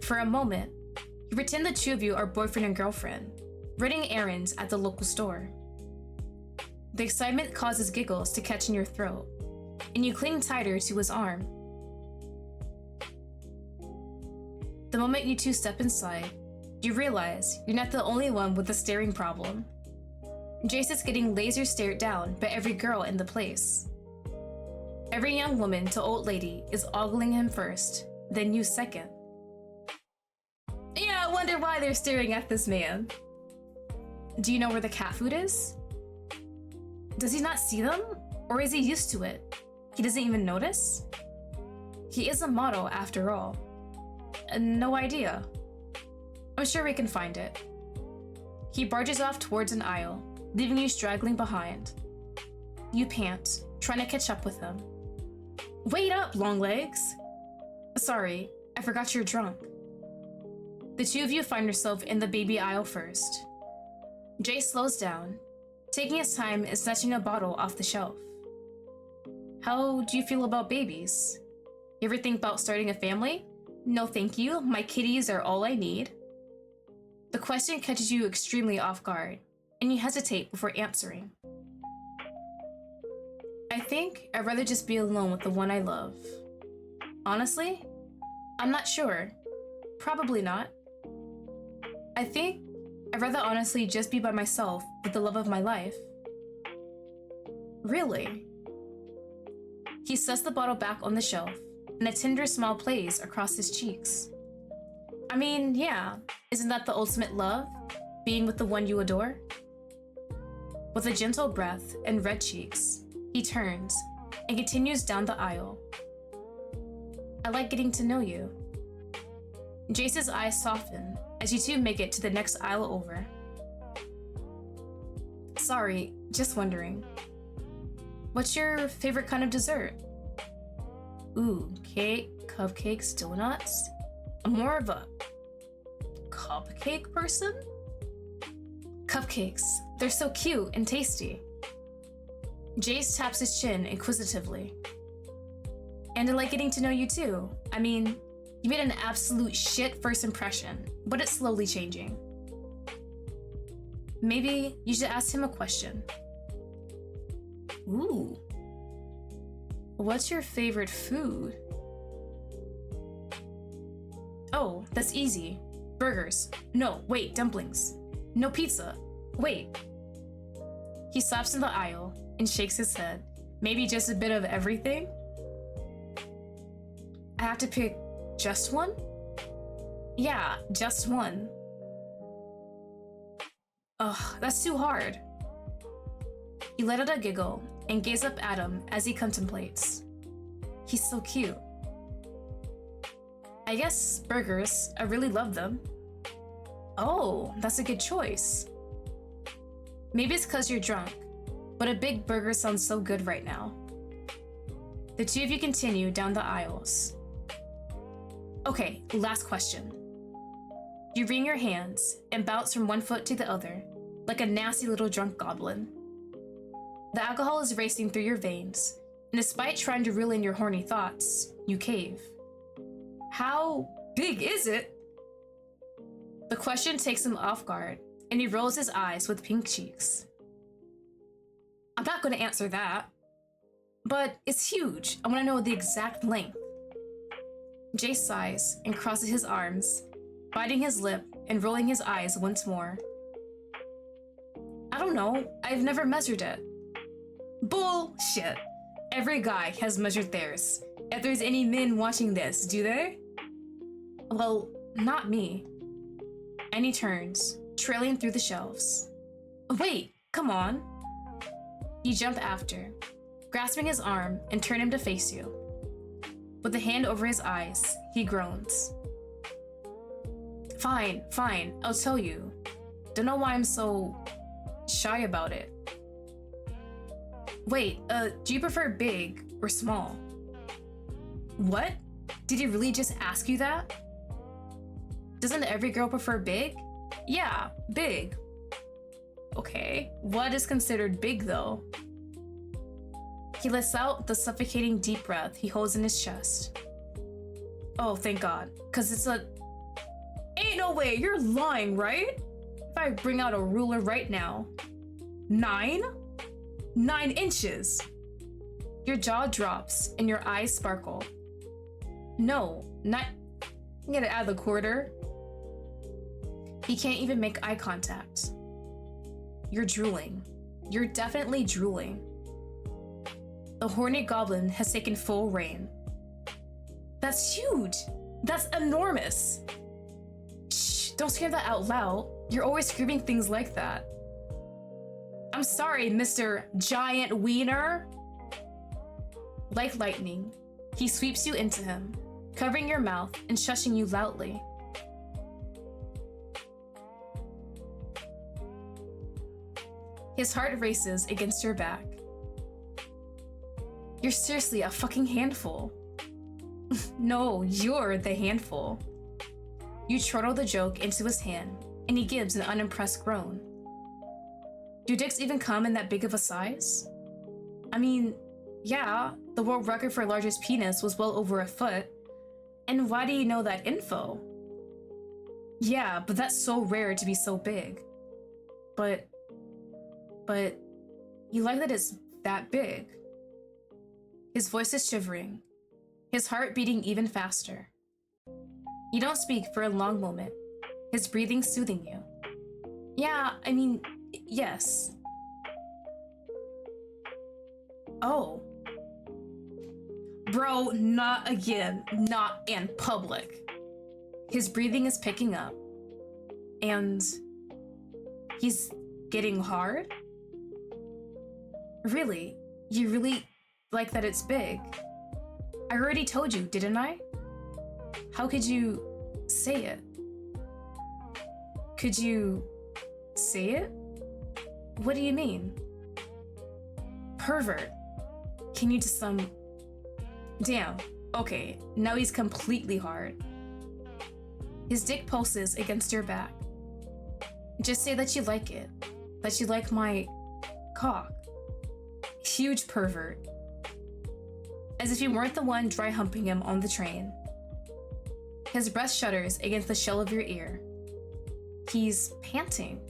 For a moment, you pretend the two of you are boyfriend and girlfriend, running errands at the local store. The excitement causes giggles to catch in your throat, and you cling tighter to his arm. The moment you two step inside, you realize you're not the only one with a staring problem. Jayce is getting laser stared down by every girl in the place. Every young woman to old lady is ogling him first, then you second. Yeah, I wonder why they're staring at this man. Do you know where the cat food is? Does he not see them? Or is he used to it? He doesn't even notice? He is a model after all. No idea. I'm sure we can find it. He barges off towards an aisle, leaving you straggling behind. You pant, trying to catch up with him. Wait up, long legs! Sorry, I forgot you're drunk. The two of you find yourself in the baby aisle first. Jayce slows down, taking his time and snatching a bottle off the shelf. How do you feel about babies? You ever think about starting a family? No thank you, my kitties are all I need. The question catches you extremely off guard, and you hesitate before answering. I think I'd rather just be alone with the one I love. Honestly, I'm not sure. Probably not. I think I'd rather honestly just be by myself with the love of my life. Really? He sets the bottle back on the shelf, and a tender smile plays across his cheeks. I mean, yeah, isn't that the ultimate love? Being with the one you adore? With a gentle breath and red cheeks, he turns and continues down the aisle. I like getting to know you. Jayce's eyes soften as you two make it to the next aisle over. Sorry, just wondering. What's your favorite kind of dessert? Ooh, cake, cupcakes, donuts? I'm more of a cupcake person? Cupcakes, they're so cute and tasty. Jayce taps his chin inquisitively. And I like getting to know you too. I mean, you made an absolute shit first impression, but it's slowly changing. Maybe you should ask him a question. Ooh. What's your favorite food? Oh, that's easy. Burgers. No, wait, dumplings. No pizza. Wait. He stops in the aisle and shakes his head. Maybe just a bit of everything? I have to pick just one? Yeah, just one. Ugh, that's too hard. You let out a giggle and gaze up at him as he contemplates. He's so cute. I guess burgers, I really love them. Oh, that's a good choice. Maybe it's because you're drunk, but a big burger sounds so good right now. The two of you continue down the aisles. Okay, last question. You wring your hands and bounce from one foot to the other, like a nasty little drunk goblin. The alcohol is racing through your veins, and despite trying to reel in your horny thoughts, you cave. How big is it? The question takes him off guard, and he rolls his eyes with pink cheeks. I'm not going to answer that. But it's huge. I want to know the exact length. Jayce sighs and crosses his arms, biting his lip and rolling his eyes once more. I don't know. I've never measured it. Bullshit. Every guy has measured theirs. If there's any men watching this, do they? Well, not me. And he turns, trailing through the shelves. Wait, come on. You jump after, grasping his arm and turn him to face you. With a hand over his eyes, he groans. Fine, I'll tell you. Don't know why I'm so shy about it. Wait, do you prefer big or small? What? Did he really just ask you that? Doesn't every girl prefer big? Yeah, big. Okay, what is considered big though? He lets out the suffocating deep breath he holds in his chest. Oh, thank God, cause it's a... Ain't no way, you're lying, right? If I bring out a ruler right now. 9? 9 inches. Your jaw drops and your eyes sparkle. No, not... Get it out of the quarter. He can't even make eye contact. You're drooling. You're definitely drooling. The horny goblin has taken full reign. That's huge. That's enormous. Shh, don't scream that out loud. You're always screaming things like that. I'm sorry, Mr. Giant Wiener. Like lightning, he sweeps you into him, covering your mouth and shushing you loudly. His heart races against your back. You're seriously a fucking handful. No, you're the handful. You chortle the joke into his hand, and he gives an unimpressed groan. Do dicks even come in that big of a size? I mean, yeah, the world record for largest penis was well over a foot. And why do you know that info? Yeah, but that's so rare to be so big. But you like that it's that big. His voice is shivering, his heart beating even faster. You don't speak for a long moment, his breathing soothing you. Yeah, I mean, yes. Oh. Bro, not again. Not in public. His breathing is picking up. And he's getting hard? Really? You really like that it's big? I already told you, didn't I? How could you say it? Could you say it? What do you mean? Pervert. Can you just Damn. Okay, now he's completely hard. His dick pulses against your back. Just say that you like it. That you like my cock. Huge pervert. As if you weren't the one dry humping him on the train. His breath shudders against the shell of your ear. He's panting.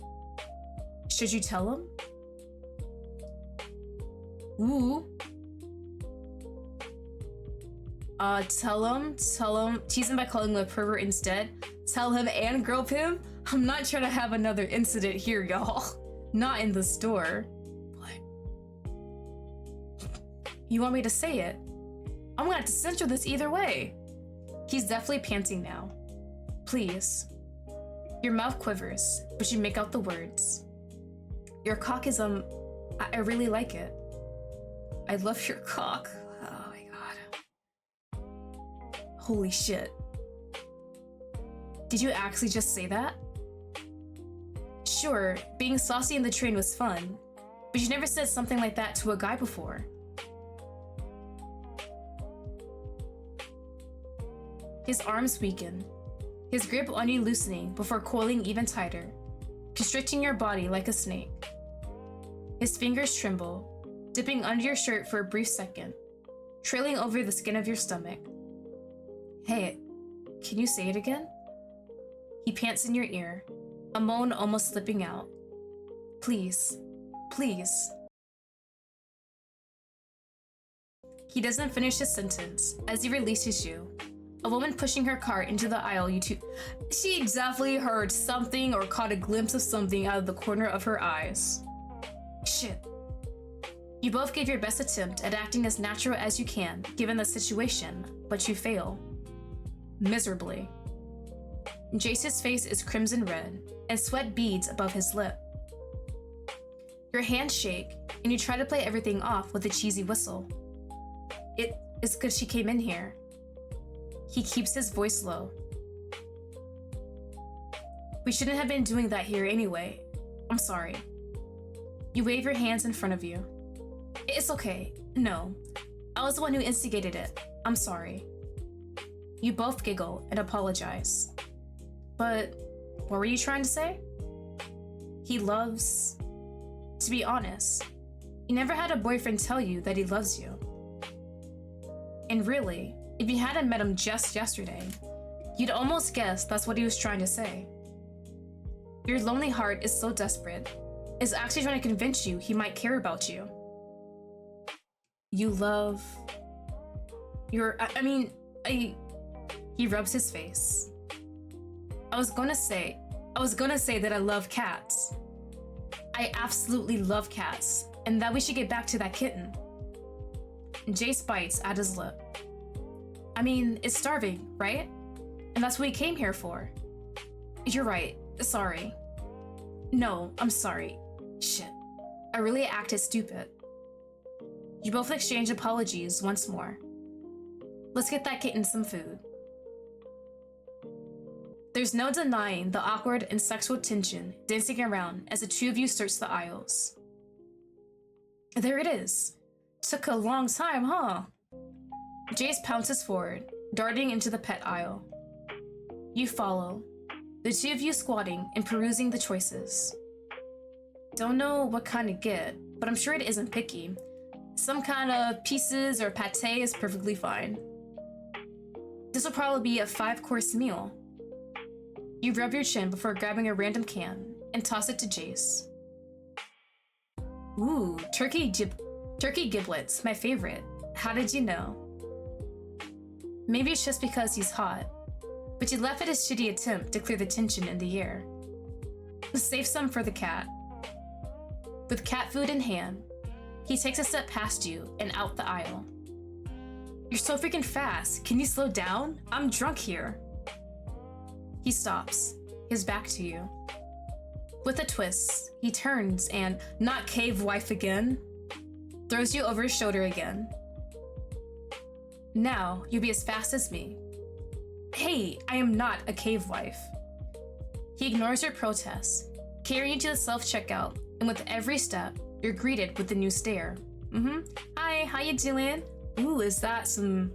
Should you tell him? Ooh. Tell him, tease him by calling him a pervert instead. Tell him and grope him? I'm not trying to have another incident here, y'all. Not in the store. What? You want me to say it? I'm gonna have to censor this either way. He's definitely panting now. Please. Your mouth quivers, but you make out the words. Your cock is, I really like it. I love your cock. Oh my god. Holy shit. Did you actually just say that? Sure, being saucy in the train was fun, but you never said something like that to a guy before. His arms weaken, his grip on you loosening before coiling even tighter, constricting your body like a snake. His fingers tremble, dipping under your shirt for a brief second, trailing over the skin of your stomach. Hey, can you say it again? He pants in your ear, a moan almost slipping out. Please, please. He doesn't finish his sentence as he releases you. A woman pushing her cart into the aisle She definitely heard something or caught a glimpse of something out of the corner of her eyes. Shit. You both give your best attempt at acting as natural as you can, given the situation, but you fail. Miserably. Jayce's face is crimson red, and sweat beads above his lip. Your hands shake, and you try to play everything off with a cheesy whistle. It's good she came in here. He keeps his voice low. We shouldn't have been doing that here anyway. I'm sorry. You wave your hands in front of you. It's okay. No. I was the one who instigated it. I'm sorry. You both giggle and apologize. But what were you trying to say? He loves... To be honest, you never had a boyfriend tell you that he loves you. And really, if you hadn't met him just yesterday, you'd almost guess that's what he was trying to say. Your lonely heart is so desperate, it's actually trying to convince you he might care about you. You love... He rubs his face. I was gonna say that I love cats. I absolutely love cats, and that we should get back to that kitten. Jayce bites at his lip. I mean, it's starving, right? And that's what we came here for. You're right, sorry. No, I'm sorry. Shit. I really acted stupid. You both exchange apologies once more. Let's get that kitten some food. There's no denying the awkward and sexual tension dancing around as the two of you search the aisles. There it is. Took a long time, huh? Jayce pounces forward, darting into the pet aisle. You follow, the two of you squatting and perusing the choices. Don't know what kind to get, but I'm sure it isn't picky. Some kind of pieces or pate is perfectly fine. This will probably be a 5-course meal. You rub your chin before grabbing a random can and toss it to Jayce. Ooh, turkey giblets, my favorite. How did you know? Maybe it's just because he's hot, but you laugh at his shitty attempt to clear the tension in the air. Save some for the cat. With cat food in hand, he takes a step past you and out the aisle. You're so freaking fast. Can you slow down? I'm drunk here. He stops, his back to you. With a twist, he turns and, not cave wife again, throws you over his shoulder again. Now, you'll be as fast as me. Hey, I am not a cave wife. He ignores your protest, carrying you to the self-checkout, and with every step, you're greeted with a new stare. Hi, how you doing? Ooh, is that some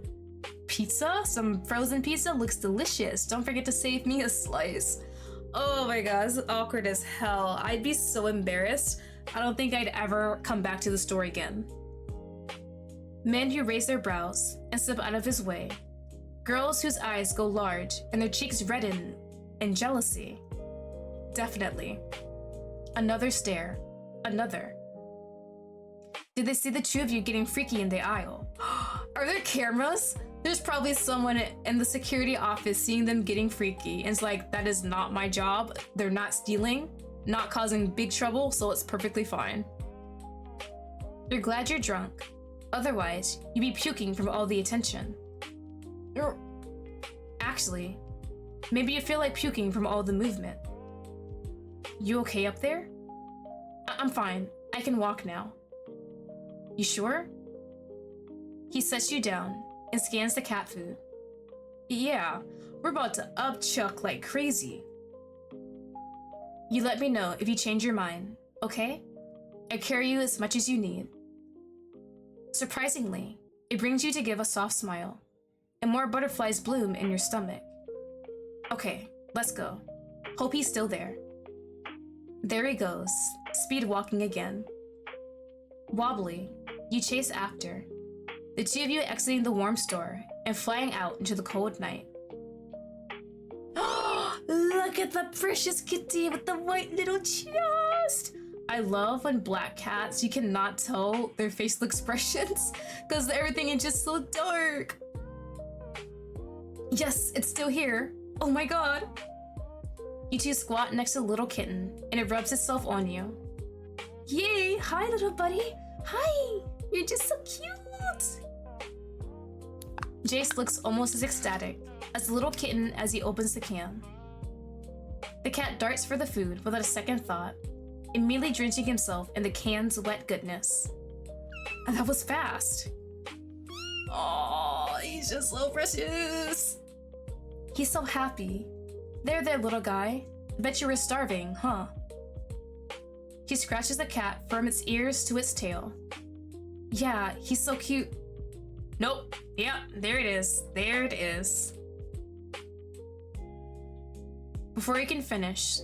pizza? Some frozen pizza? Looks delicious. Don't forget to save me a slice. Oh my god, this is awkward as hell. I'd be so embarrassed. I don't think I'd ever come back to the store again. Men who raise their brows and slip out of his way. Girls whose eyes go large and their cheeks redden in jealousy. Definitely. Another stare. Another. Did they see the two of you getting freaky in the aisle? Are there cameras? There's probably someone in the security office seeing them getting freaky and it's like, that is not my job. They're not stealing, not causing big trouble, so it's perfectly fine. You're glad you're drunk. Otherwise, you'd be puking from all the attention. Actually, maybe you feel like puking from all the movement. You okay up there? I'm fine. I can walk now. You sure? He sets you down and scans the cat food. Yeah, we're about to upchuck like crazy. You let me know if you change your mind, okay? I carry you as much as you need. Surprisingly, it brings you to give a soft smile, and more butterflies bloom in your stomach. Okay, let's go. Hope he's still there. There he goes, speed walking again. Wobbly, you chase after, the two of you exiting the warm store and flying out into the cold night. Look at the precious kitty with the white little chest! I love when black cats, you cannot tell their facial expressions because everything is just so dark. Yes, it's still here. Oh my god. You two squat next to the little kitten and it rubs itself on you. Yay, hi little buddy. Hi, you're just so cute. Jayce looks almost as ecstatic as the little kitten as he opens the can. The cat darts for the food without a second thought, immediately drenching himself in the can's wet goodness. And that was fast. Oh, he's just so precious. He's so happy. There, little guy. Bet you were starving, huh? He scratches the cat from its ears to its tail. Yeah, he's so cute. Nope. Yep, there it is. There it is. Before you can finish,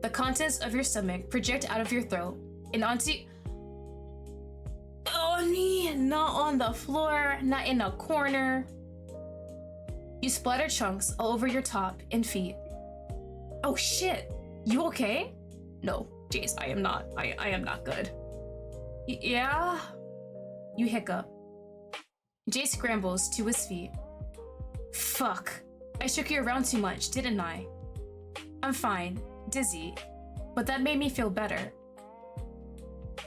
the contents of your stomach project out of your throat and onto... On me, not on the floor, not in a corner. You splatter chunks all over your top and feet. Oh shit, you okay? No, Jayce, I am not. I am not good. Yeah? You hiccup. Jayce scrambles to his feet. Fuck, I shook you around too much, didn't I? I'm fine, dizzy, but that made me feel better.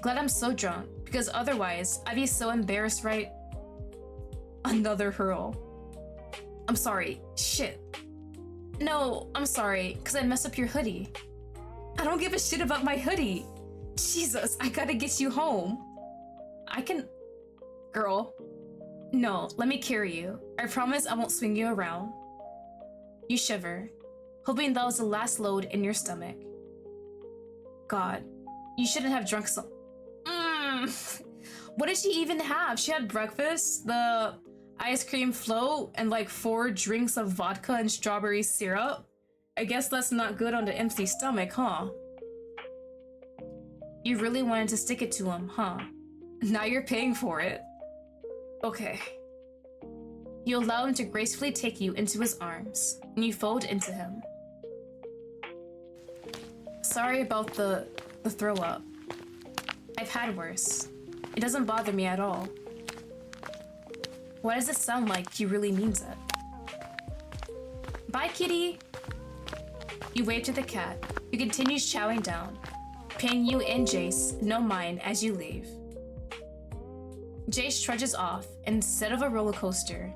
Glad I'm so drunk, because otherwise I'd be so embarrassed, right? Another hurl. I'm sorry, shit. No, I'm sorry, because I messed up your hoodie. I don't give a shit about my hoodie. Jesus, I gotta get you home. I can... Girl. No, let me carry you. I promise I won't swing you around. You shiver, hoping that was the last load in your stomach. God, you shouldn't have drunk so... What did she even have? She had breakfast, the ice cream float, and like 4 drinks of vodka and strawberry syrup. I guess that's not good on the empty stomach, huh? You really wanted to stick it to him, huh? Now you're paying for it. Okay. You allow him to gracefully take you into his arms, and you fold into him. Sorry about the throw up. I've had worse. It doesn't bother me at all. Why does it sound like he really means it? Bye, kitty! You wave to the cat, who continues chowing down, paying you and Jayce no mind as you leave. Jayce trudges off, and instead of a roller coaster,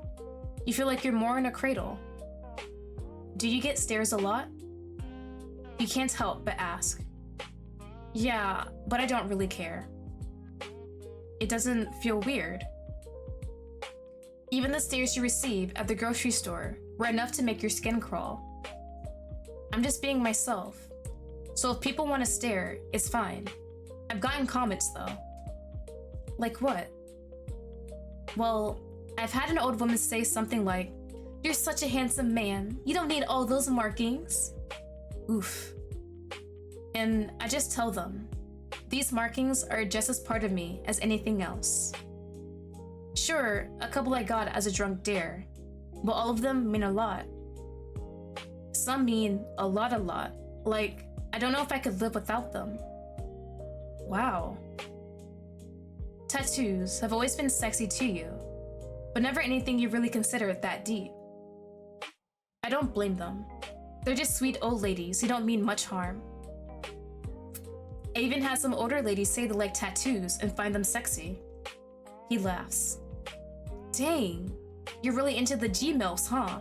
you feel like you're more in a cradle. Do you get stares a lot? You can't help but ask. Yeah, but I don't really care. It doesn't feel weird. Even the stares you receive at the grocery store were enough to make your skin crawl. I'm just being myself, so if people want to stare, it's fine. I've gotten comments though. Like what? Well, I've had an old woman say something like, "You're such a handsome man, you don't need all those markings." Oof. And I just tell them, these markings are just as part of me as anything else. Sure, a couple I got as a drunk dare, but all of them mean a lot. Some mean a lot, like I don't know if I could live without them. Wow. Tattoos have always been sexy to you, but never anything you really consider that deep. I don't blame them. They're just sweet old ladies who don't mean much harm. I even had some older ladies say they like tattoos and find them sexy. He laughs. Dang, you're really into the G-MILFs, huh?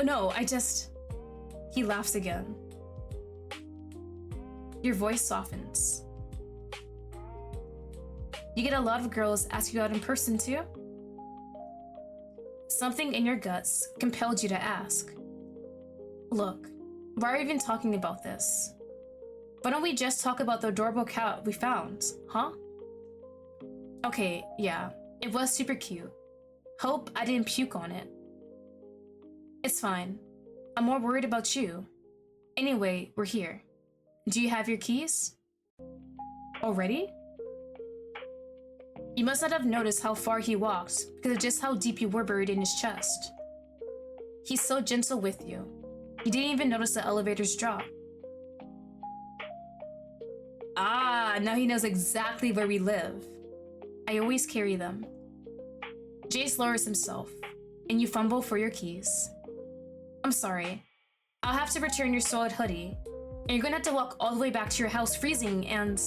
No, I just... He laughs again. Your voice softens. You get a lot of girls ask you out in person too? Something in your guts compelled you to ask. Look, why are we even talking about this? Why don't we just talk about the adorable cat we found, huh? Okay, yeah, it was super cute. Hope I didn't puke on it. It's fine. I'm more worried about you. Anyway, we're here. Do you have your keys? Already? You must not have noticed how far he walked because of just how deep you were buried in his chest. He's so gentle with you. You didn't even notice the elevator's drop. Ah, now he knows exactly where we live. I always carry them. Jayce lowers himself, and you fumble for your keys. I'm sorry. I'll have to return your soiled hoodie, and you're gonna have to walk all the way back to your house freezing and...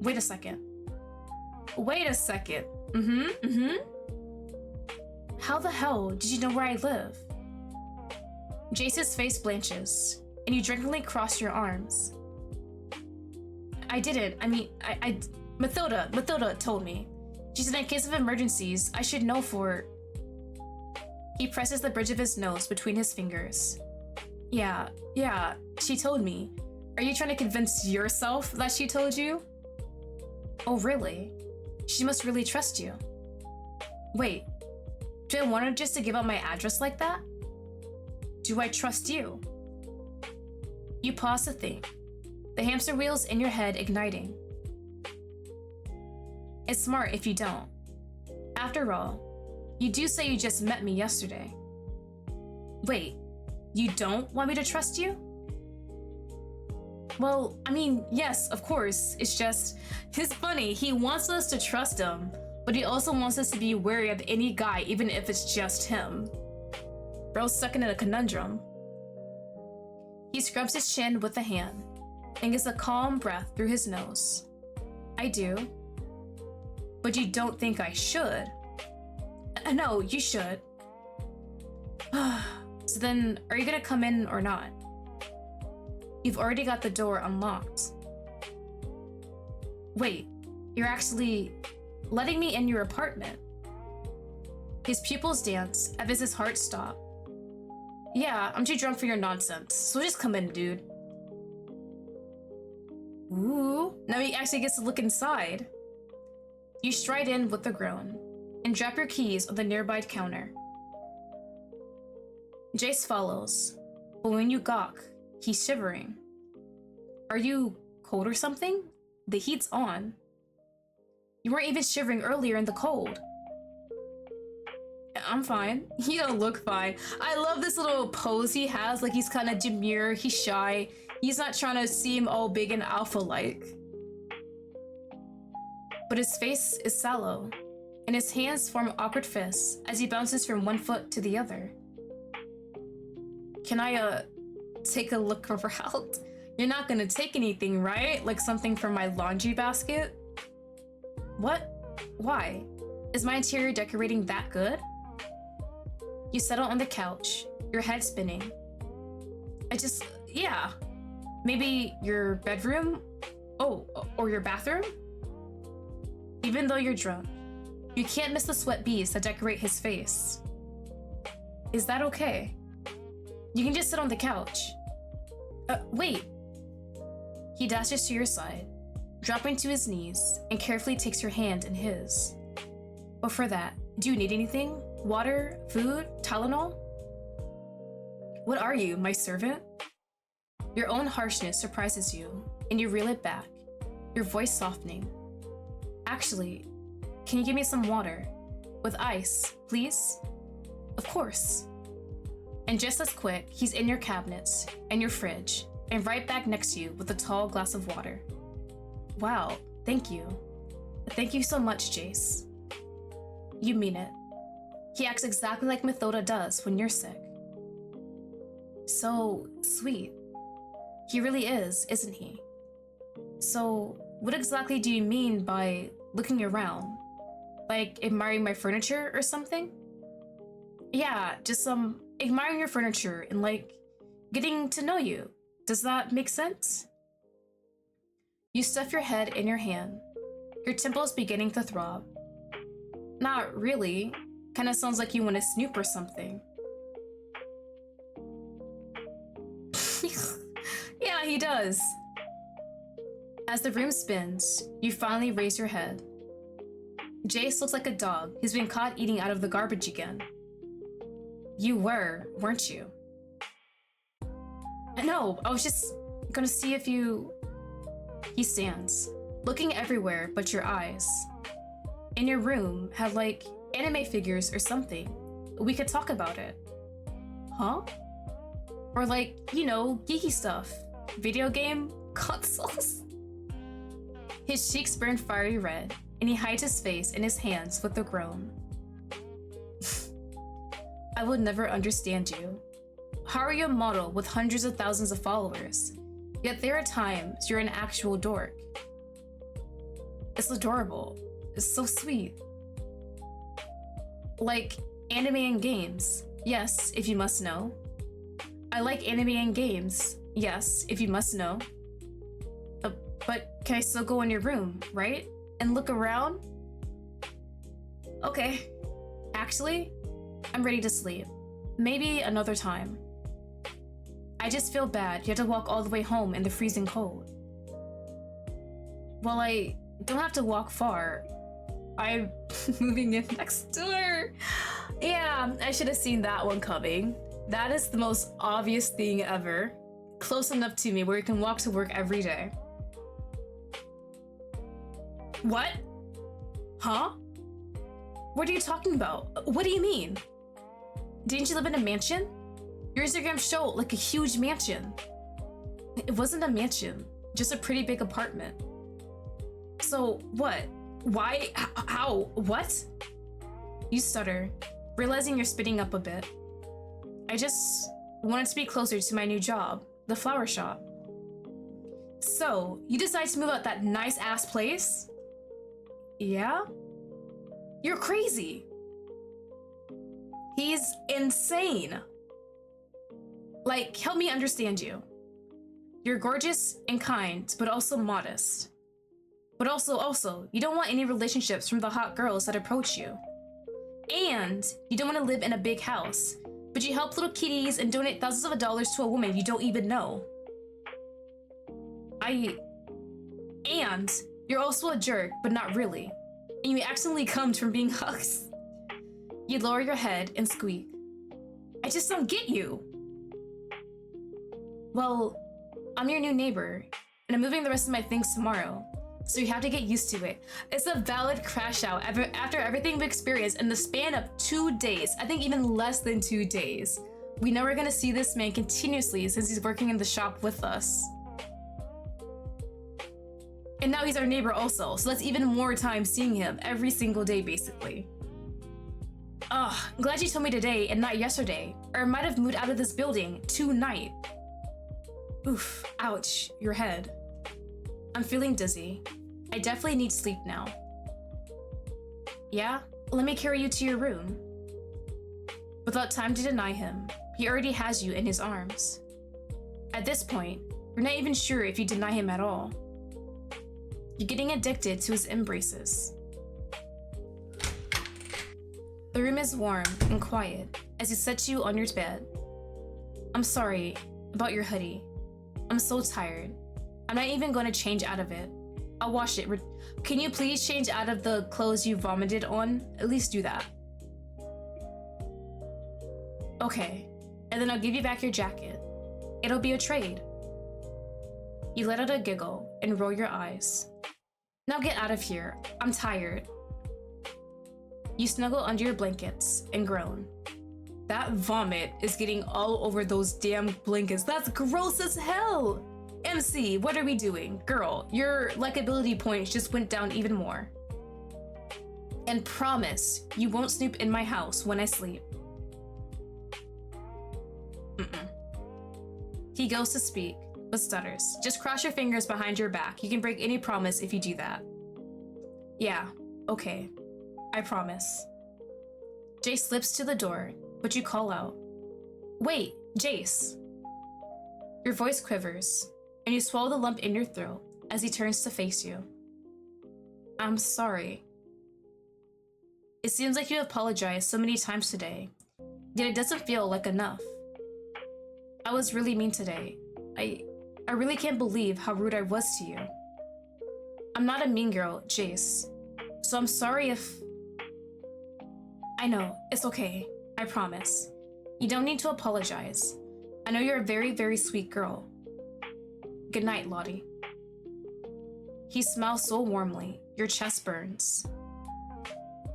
Wait a second. How the hell did you know where I live? Jayce's face blanches, and you drunkenly cross your arms. I didn't. I mean, Mathilda told me. She said in case of emergencies, I should know for... He presses the bridge of his nose between his fingers. Yeah, she told me. Are you trying to convince yourself that she told you? Oh, really? She must really trust you. Wait, do I want her just to give out my address like that? Do I trust you? You pause to think, the hamster wheels in your head igniting. It's smart if you don't. After all, you do say you just met me yesterday. Wait, you don't want me to trust you? Well, I mean, yes, of course. It's just, it's funny. He wants us to trust him, but he also wants us to be wary of any guy, even if it's just him. Bro's stuck in a conundrum. He scrubs his chin with a hand and gets a calm breath through his nose. I do. But you don't think I should? No, you should. So then, are you gonna come in or not? You've already got the door unlocked. Wait, you're actually letting me in your apartment? His pupils dance as his heart stops. Yeah, I'm too drunk for your nonsense, so just come in, dude. Ooh, now he actually gets to look inside. You stride in with a groan and drop your keys on the nearby counter. Jayce follows, but when you gawk, he's shivering. Are you cold or something? The heat's on. You weren't even shivering earlier in the cold. I'm fine. You don't look fine. I love this little pose he has, like he's kind of demure, he's shy. He's not trying to seem all big and alpha-like. But his face is sallow, and his hands form awkward fists as he bounces from one foot to the other. Can I, take a look around? You're not gonna take anything, right? Like something from my laundry basket? What? Why? Is my interior decorating that good? You settle on the couch, your head spinning. Yeah. Maybe your bedroom? Oh, or your bathroom? Even though you're drunk, you can't miss the sweat beads that decorate his face. Is that okay? You can just sit on the couch. Wait. He dashes to your side, dropping to his knees, and carefully takes your hand in his. Before that, do you need anything? Water? Food? Tylenol? What are you, my servant? Your own harshness surprises you, and you reel it back, your voice softening. Actually, can you give me some water? With ice, please? Of course. And just as quick, he's in your cabinets and your fridge, and right back next to you with a tall glass of water. Wow, thank you. Thank you so much, Jayce. You mean it. He acts exactly like Methoda does when you're sick. So sweet. He really is, isn't he? So, what exactly do you mean by looking around? Like admiring my furniture or something? Yeah, just admiring your furniture and like getting to know you. Does that make sense? You stuff your head in your hand, your temples beginning to throb. Not really. Kinda sounds like you want to snoop or something. Yeah, he does. As the room spins, you finally raise your head. Jayce looks like a dog who's been caught eating out of the garbage again. You were, weren't you? No, I was just gonna see if you... He stands, looking everywhere but your eyes. In your room had like anime figures or something. We could talk about it. Huh? Or like, you know, geeky stuff. Video game consoles. His cheeks burn fiery red, and he hides his face in his hands with a groan. I would never understand you. How are you a model with hundreds of thousands of followers? Yet there are times you're an actual dork. It's adorable. It's so sweet. Like anime and games. Yes, if you must know. I like anime and games. Yes, if you must know. But can I still go in your room, right? And look around? Okay. Actually, I'm ready to sleep. Maybe another time. I just feel bad you have to walk all the way home in the freezing cold. Well, I don't have to walk far. I'm moving in next door. Yeah, I should have seen that one coming. That is the most obvious thing ever. Close enough to me where you can walk to work every day. What? Huh? What are you talking about? What do you mean? Didn't you live in a mansion? Your Instagram showed like a huge mansion. It wasn't a mansion, just a pretty big apartment. So what? Why? How? What? You stutter, realizing you're spitting up a bit. I just wanted to be closer to my new job, the flower shop. So, you decide to move out that nice ass place? Yeah? You're crazy. He's insane. Like, help me understand you. You're gorgeous and kind, but also modest. But also, you don't want any relationships from the hot girls that approach you. And you don't want to live in a big house, but you help little kitties and donate thousands of dollars to a woman you don't even know. And you're also a jerk, but not really. And you accidentally come from being hugged. You lower your head and squeak. I just don't get you. Well, I'm your new neighbor, and I'm moving the rest of my things tomorrow, so you have to get used to it. It's a valid crash out after everything we experienced in the span of 2 days. I think even less than 2 days. We know we're gonna see this man continuously since he's working in the shop with us. And now he's our neighbor also, so that's even more time seeing him every single day, basically. Ugh, I'm glad you told me today and not yesterday, or I might have moved out of this building tonight. Oof, ouch, your head. I'm feeling dizzy. I definitely need sleep now. Yeah? Let me carry you to your room. Without time to deny him, he already has you in his arms. At this point, you're not even sure if you deny him at all. You're getting addicted to his embraces. The room is warm and quiet as he sets you on your bed. I'm sorry about your hoodie. I'm so tired. I'm not even going to change out of it. I'll wash it. Can you please change out of the clothes you vomited on? At least do that. Okay, and then I'll give you back your jacket. It'll be a trade. You let out a giggle and roll your eyes. Now get out of here. I'm tired. You snuggle under your blankets and groan. That vomit is getting all over those damn blankets. That's gross as hell. MC, what are we doing? Girl, your likability points just went down even more. And promise you won't snoop in my house when I sleep. He goes to speak, but stutters. Just cross your fingers behind your back. You can break any promise if you do that. Yeah, okay. I promise. Jayce slips to the door, but you call out. Wait, Jayce. Your voice quivers, and you swallow the lump in your throat as he turns to face you. I'm sorry. It seems like you apologized so many times today, yet it doesn't feel like enough. I was really mean today. I really can't believe how rude I was to you. I'm not a mean girl, Jayce, so I'm sorry if... I know, it's okay. I promise. You don't need to apologize. I know you're a very, very sweet girl. Good night, Lottie. He smiles so warmly, your chest burns.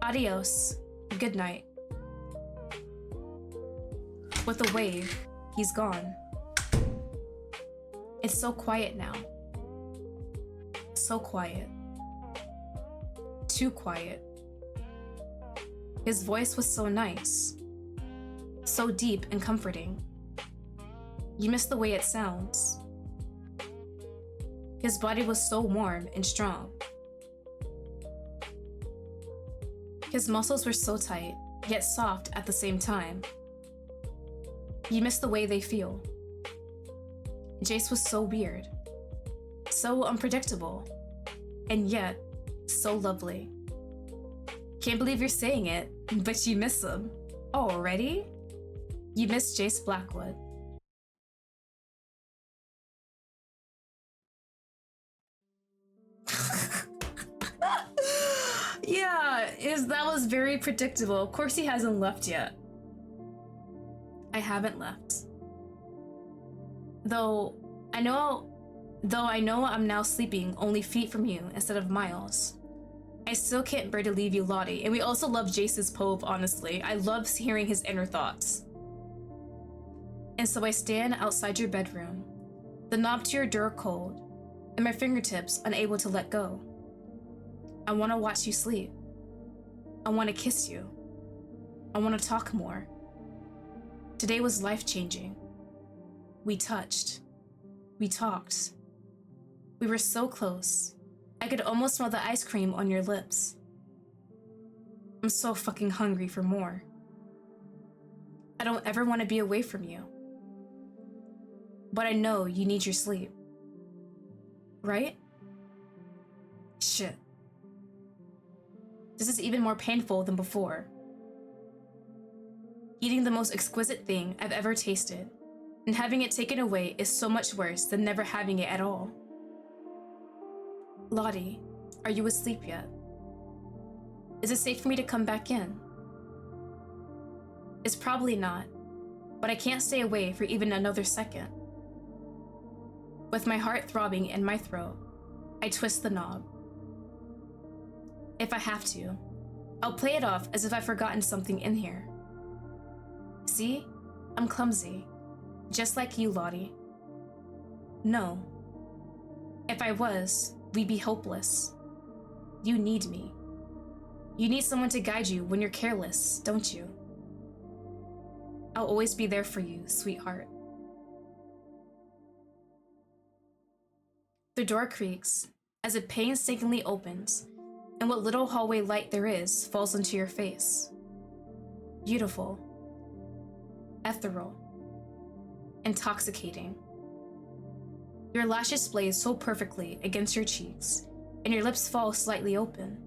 Adios. Good night. With a wave, he's gone. It's so quiet now. So quiet. Too quiet. His voice was so nice. So deep and comforting. You miss the way it sounds. His body was so warm and strong. His muscles were so tight, yet soft at the same time. You miss the way they feel. Jayce was so weird. So unpredictable. And yet, so lovely. Can't believe you're saying it, but you miss him. Already? You miss Jayce Blackwood. Yeah, that was very predictable. Of course he hasn't left yet. I haven't left. Though I know I'm now sleeping only feet from you instead of miles. I still can't bear to leave you, Lottie. And we also love Jayce's pove, honestly. I love hearing his inner thoughts. And so I stand outside your bedroom, the knob to your door cold, and my fingertips unable to let go. I want to watch you sleep. I want to kiss you. I want to talk more. Today was life-changing. We touched. We talked. We were so close. I could almost smell the ice cream on your lips. I'm so fucking hungry for more. I don't ever want to be away from you. But I know you need your sleep. Right? Shit. This is even more painful than before. Eating the most exquisite thing I've ever tasted, and having it taken away is so much worse than never having it at all. Lottie, are you asleep yet? Is it safe for me to come back in? It's probably not, but I can't stay away for even another second. With my heart throbbing in my throat, I twist the knob. If I have to, I'll play it off as if I've forgotten something in here. See? I'm clumsy. Just like you, Lottie. No. If I was, we'd be hopeless. You need me. You need someone to guide you when you're careless, don't you? I'll always be there for you, sweetheart. The door creaks as it painstakingly opens, and what little hallway light there is falls into your face. Beautiful. Ethereal. Intoxicating. Your lashes blaze so perfectly against your cheeks, and your lips fall slightly open.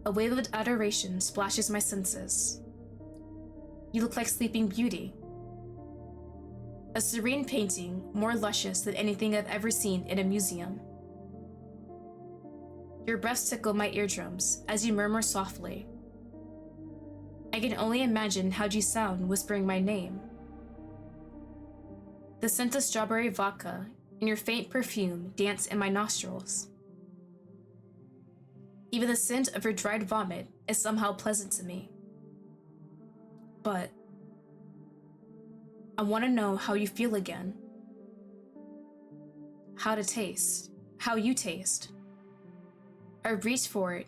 A wave of adoration splashes my senses. You look like Sleeping Beauty. A serene painting more luscious than anything I've ever seen in a museum. Your breaths tickle my eardrums as you murmur softly. I can only imagine how'd you sound whispering my name. The scent of strawberry vodka and your faint perfume dance in my nostrils. Even the scent of your dried vomit is somehow pleasant to me. But I want to know how you feel again. How to taste. How you taste. I reach for it,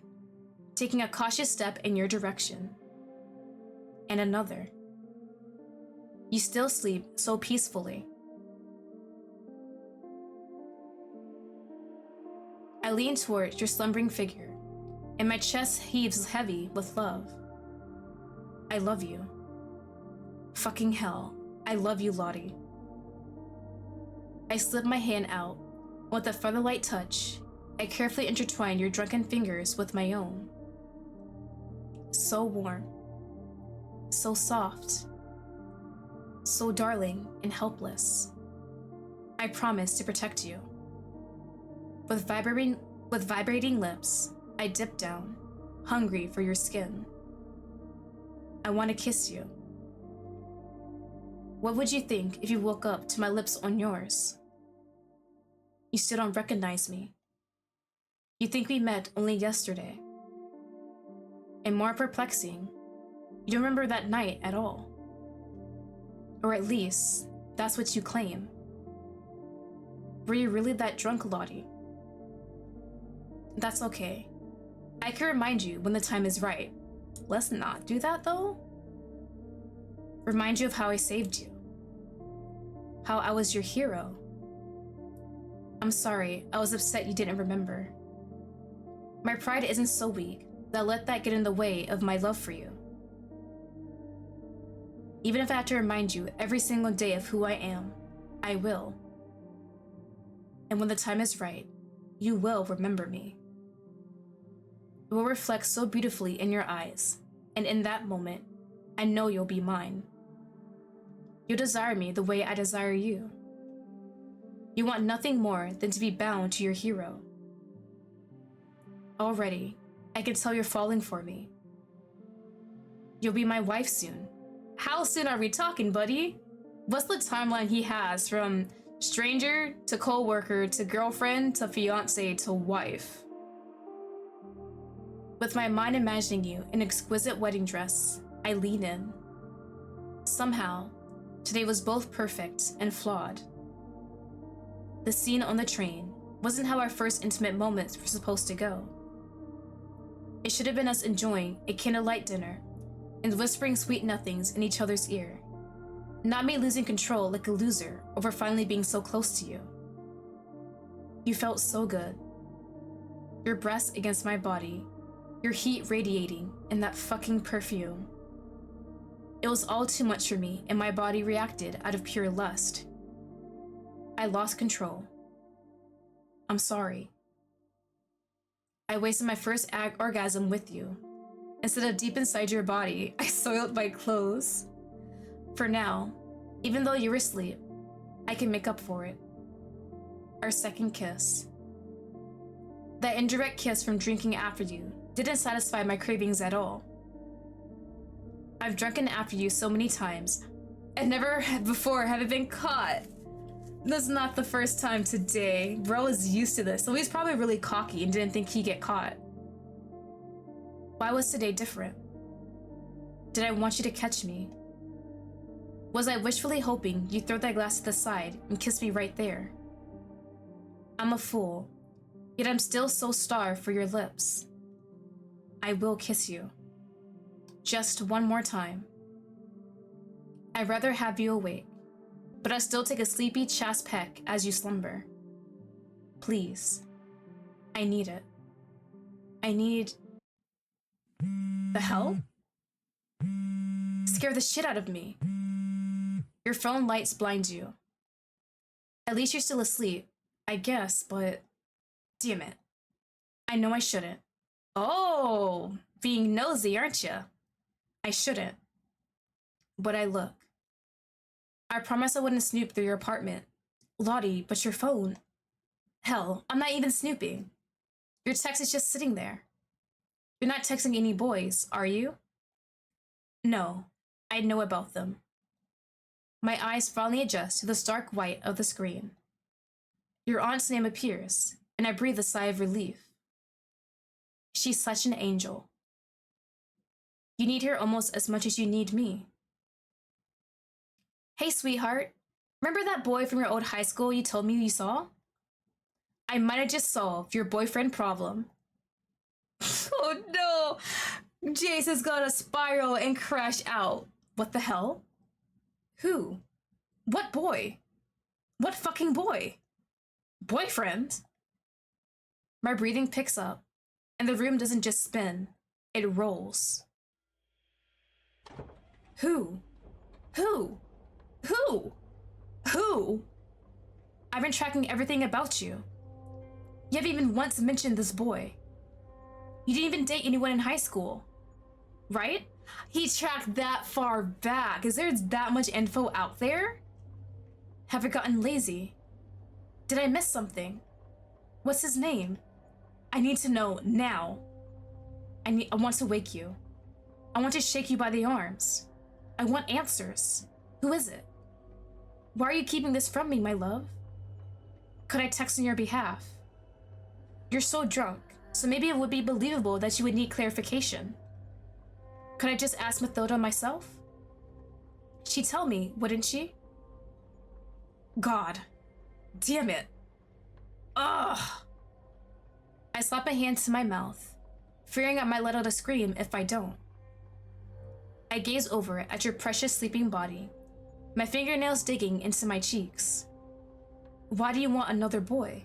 taking a cautious step in your direction. And another. You still sleep so peacefully. I lean toward your slumbering figure, and my chest heaves heavy with love. I love you. Fucking hell, I love you, Lottie. I slip my hand out. With a featherlight touch, I carefully intertwine your drunken fingers with my own. So warm. So soft. So darling and helpless. I promise to protect you. With vibrating lips, I dip down, hungry for your skin. I want to kiss you. What would you think if you woke up to my lips on yours? You still don't recognize me. You think we met only yesterday. And more perplexing, you don't remember that night at all. Or at least, that's what you claim. Were you really that drunk, Lottie? That's okay. I can remind you when the time is right. Let's not do that, though. Remind you of how I saved you. How I was your hero. I'm sorry, I was upset you didn't remember. My pride isn't so weak that I let that get in the way of my love for you. Even if I have to remind you every single day of who I am, I will. And when the time is right, you will remember me. It will reflect so beautifully in your eyes, and in that moment, I know you'll be mine. You'll desire me the way I desire you. You want nothing more than to be bound to your hero. Already, I can tell you're falling for me. You'll be my wife soon. How soon are we talking, buddy? What's the timeline he has from stranger to co-worker to girlfriend to fiance to wife? With my mind imagining you in exquisite wedding dress, I lean in. Somehow, today was both perfect and flawed. The scene on the train wasn't how our first intimate moments were supposed to go. It should have been us enjoying a candlelight dinner and whispering sweet nothings in each other's ear. Not me losing control like a loser over finally being so close to you. You felt so good. Your breasts against my body, your heat radiating in that fucking perfume. It was all too much for me, and my body reacted out of pure lust. I lost control. I'm sorry. I wasted my first orgasm with you. Instead of deep inside your body, I soiled my clothes. For now, even though you were asleep, I can make up for it. Our second kiss. That indirect kiss from drinking after you didn't satisfy my cravings at all. I've drunken after you so many times, and never before have I been caught. That's not the first time today. Bro is used to this, so he's probably really cocky and didn't think he'd get caught. Why was today different? Did I want you to catch me? Was I wishfully hoping you'd throw that glass to the side and kiss me right there? I'm a fool, yet I'm still so starved for your lips. I will kiss you. Just one more time. I'd rather have you awake, but I still take a sleepy chest peck as you slumber. Please. I need it. I need... The hell? Scare the shit out of me. Your phone lights blind you. At least you're still asleep, I guess, but... Damn it. I know I shouldn't. Oh, being nosy, aren't you? I shouldn't. But I look. I promise I wouldn't snoop through your apartment. Lottie, but your phone... Hell, I'm not even snooping. Your text is just sitting there. You're not texting any boys, are you? No, I know about them. My eyes finally adjust to the stark white of the screen. Your aunt's name appears, and I breathe a sigh of relief. She's such an angel. You need her almost as much as you need me. Hey, sweetheart. Remember that boy from your old high school you told me you saw? I might have just solved your boyfriend problem. Oh no! Jayce has got to spiral and crash out. What the hell? Who? What boy? What fucking boy? Boyfriend? My breathing picks up, and the room doesn't just spin, it rolls. Who? Who? Who? Who? I've been tracking everything about you. You haven't even once mentioned this boy. You didn't even date anyone in high school, right? He tracked that far back. Is there that much info out there? Have I gotten lazy? Did I miss something? What's his name? I need to know now. I want to wake you. I want to shake you by the arms. I want answers. Who is it? Why are you keeping this from me, my love? Could I text on your behalf? You're so drunk, so maybe it would be believable that you would need clarification. Could I just ask Mathilda myself? She'd tell me, wouldn't she? God. Damn it. Ugh. I slap my hand to my mouth, fearing I might let out a scream if I don't. I gaze over at your precious sleeping body, my fingernails digging into my cheeks. Why do you want another boy?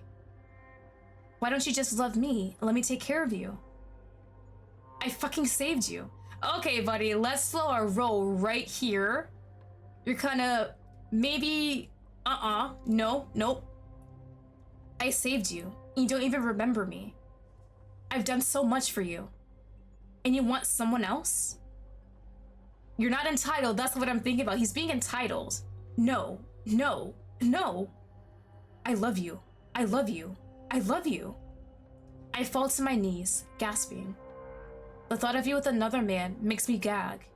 Why don't you just love me and let me take care of you? I fucking saved you. Okay, buddy, let's slow our roll right here. You're kinda, maybe, no, nope. I saved you, and you don't even remember me. I've done so much for you. And you want someone else? You're not entitled, that's what I'm thinking about. He's being entitled. No, no, no. I love you. I love you. I love you. I fall to my knees, gasping. The thought of you with another man makes me gag,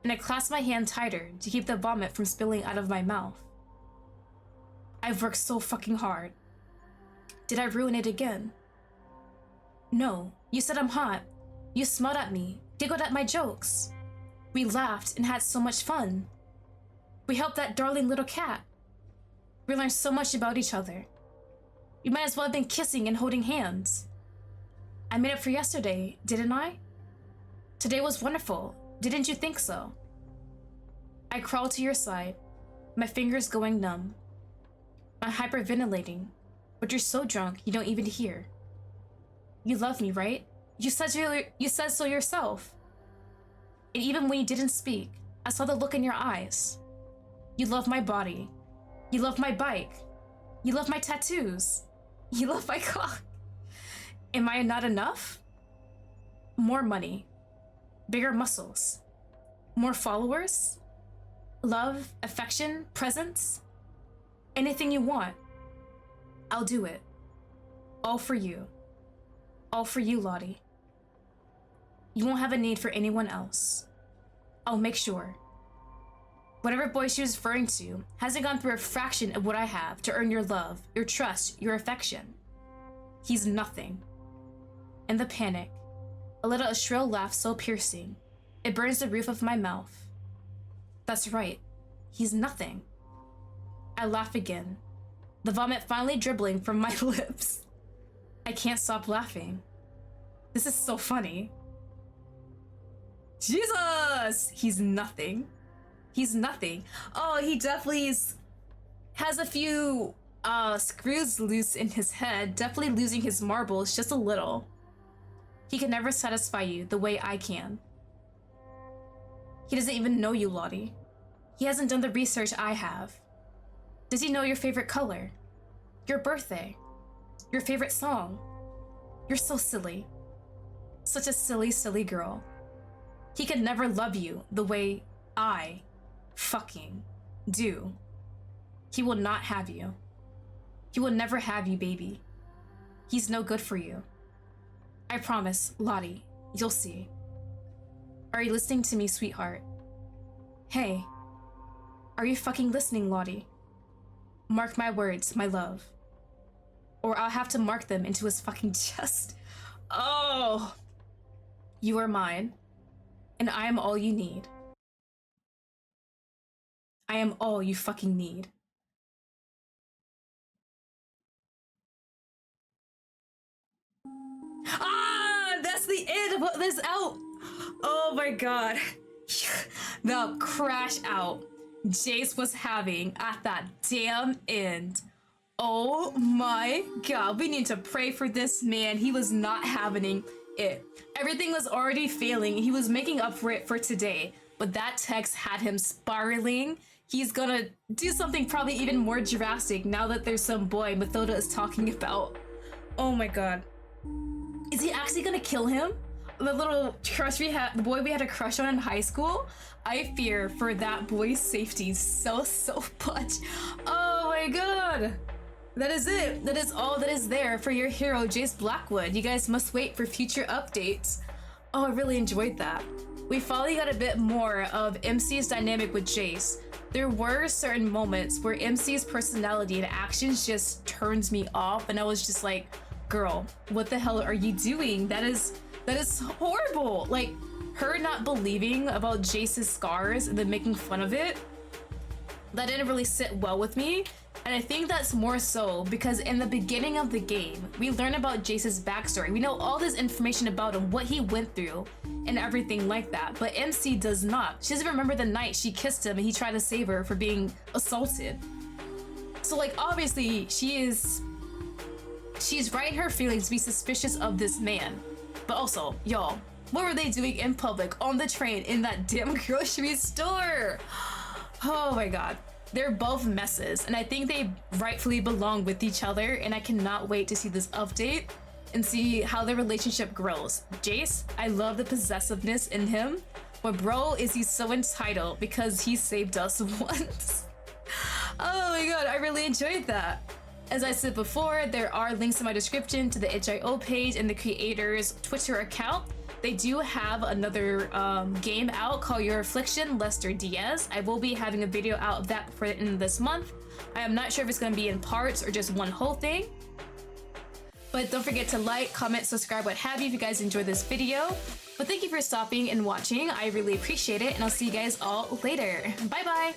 and I clasp my hand tighter to keep the vomit from spilling out of my mouth. I've worked so fucking hard. Did I ruin it again? No, you said I'm hot. You smiled at me, giggled at my jokes. We laughed and had so much fun. We helped that darling little cat. We learned so much about each other. We might as well have been kissing and holding hands. I made up for yesterday, didn't I? Today was wonderful, didn't you think so? I crawl to your side, my fingers going numb. I'm hyperventilating, but you're so drunk you don't even hear. You love me, right? You said so yourself. And even when you didn't speak, I saw the look in your eyes. You love my body. You love my bike. You love my tattoos. You love my cock. Am I not enough? More money. Bigger muscles. More followers? Love, affection, presence? Anything you want. I'll do it. All for you. All for you, Lottie. You won't have a need for anyone else. I'll make sure. Whatever boy she was referring to hasn't gone through a fraction of what I have to earn your love, your trust, your affection. He's nothing. In the panic, I let out a shrill laugh so piercing, it burns the roof of my mouth. That's right, he's nothing. I laugh again, the vomit finally dribbling from my lips. I can't stop laughing. This is so funny. Jesus! He's nothing. He's nothing. Oh, he definitely has a few screws loose in his head, definitely losing his marbles just a little. He can never satisfy you the way I can. He doesn't even know you, Lottie. He hasn't done the research I have. Does he know your favorite color? Your birthday? Your favorite song? You're so silly. Such a silly, silly girl. He could never love you the way I fucking do. He will not have you. He will never have you, baby. He's no good for you. I promise, Lottie, you'll see. Are you listening to me, sweetheart? Hey, are you fucking listening, Lottie? Mark my words, my love. Or I'll have to mark them into his fucking chest. Oh! You are mine, and I am all you need. I am all you fucking need. Ah! That's the end of this out! Oh my god. The crash out Jayce was having at that damn end. Oh my god, we need to pray for this man. He was not having it. Everything was already failing. He was making up for it for today, but that text had him spiraling. He's gonna do something probably even more drastic now that there's some boy Mathilda is talking about. Oh my god. Is he actually gonna kill him? The little crush we had, the boy we had a crush on in high school? I fear for that boy's safety so much. Oh my god. That is it. That is all that is there for your hero, Jayce Blackwood. You guys must wait for future updates. Oh, I really enjoyed that. We finally got a bit more of MC's dynamic with Jayce. There were certain moments where MC's personality and actions just turns me off, and I was just like, girl, what the hell are you doing? That is horrible. Like, her not believing about Jayce's scars and then making fun of it, that didn't really sit well with me. And I think that's more so because in the beginning of the game, we learn about Jayce's backstory. We know all this information about him, what he went through and everything like that. But MC does not. She doesn't remember the night she kissed him and he tried to save her for being assaulted. So like, obviously she's right in her feelings to be suspicious of this man. But also, y'all, what were they doing in public, on the train, in that damn grocery store? Oh my god. They're both messes, and I think they rightfully belong with each other, and I cannot wait to see this update and see how their relationship grows. Jayce, I love the possessiveness in him, but bro, is he so entitled because he saved us once. Oh my god, I really enjoyed that. As I said before, there are links in my description to the itch.io page and the creator's Twitter account. They do have another game out called Your Affliction, Lester Diaz. I will be having a video out of that before the end of this month. I am not sure if it's going to be in parts or just one whole thing. But don't forget to like, comment, subscribe, what have you if you guys enjoyed this video. But thank you for stopping and watching. I really appreciate it, and I'll see you guys all later. Bye bye!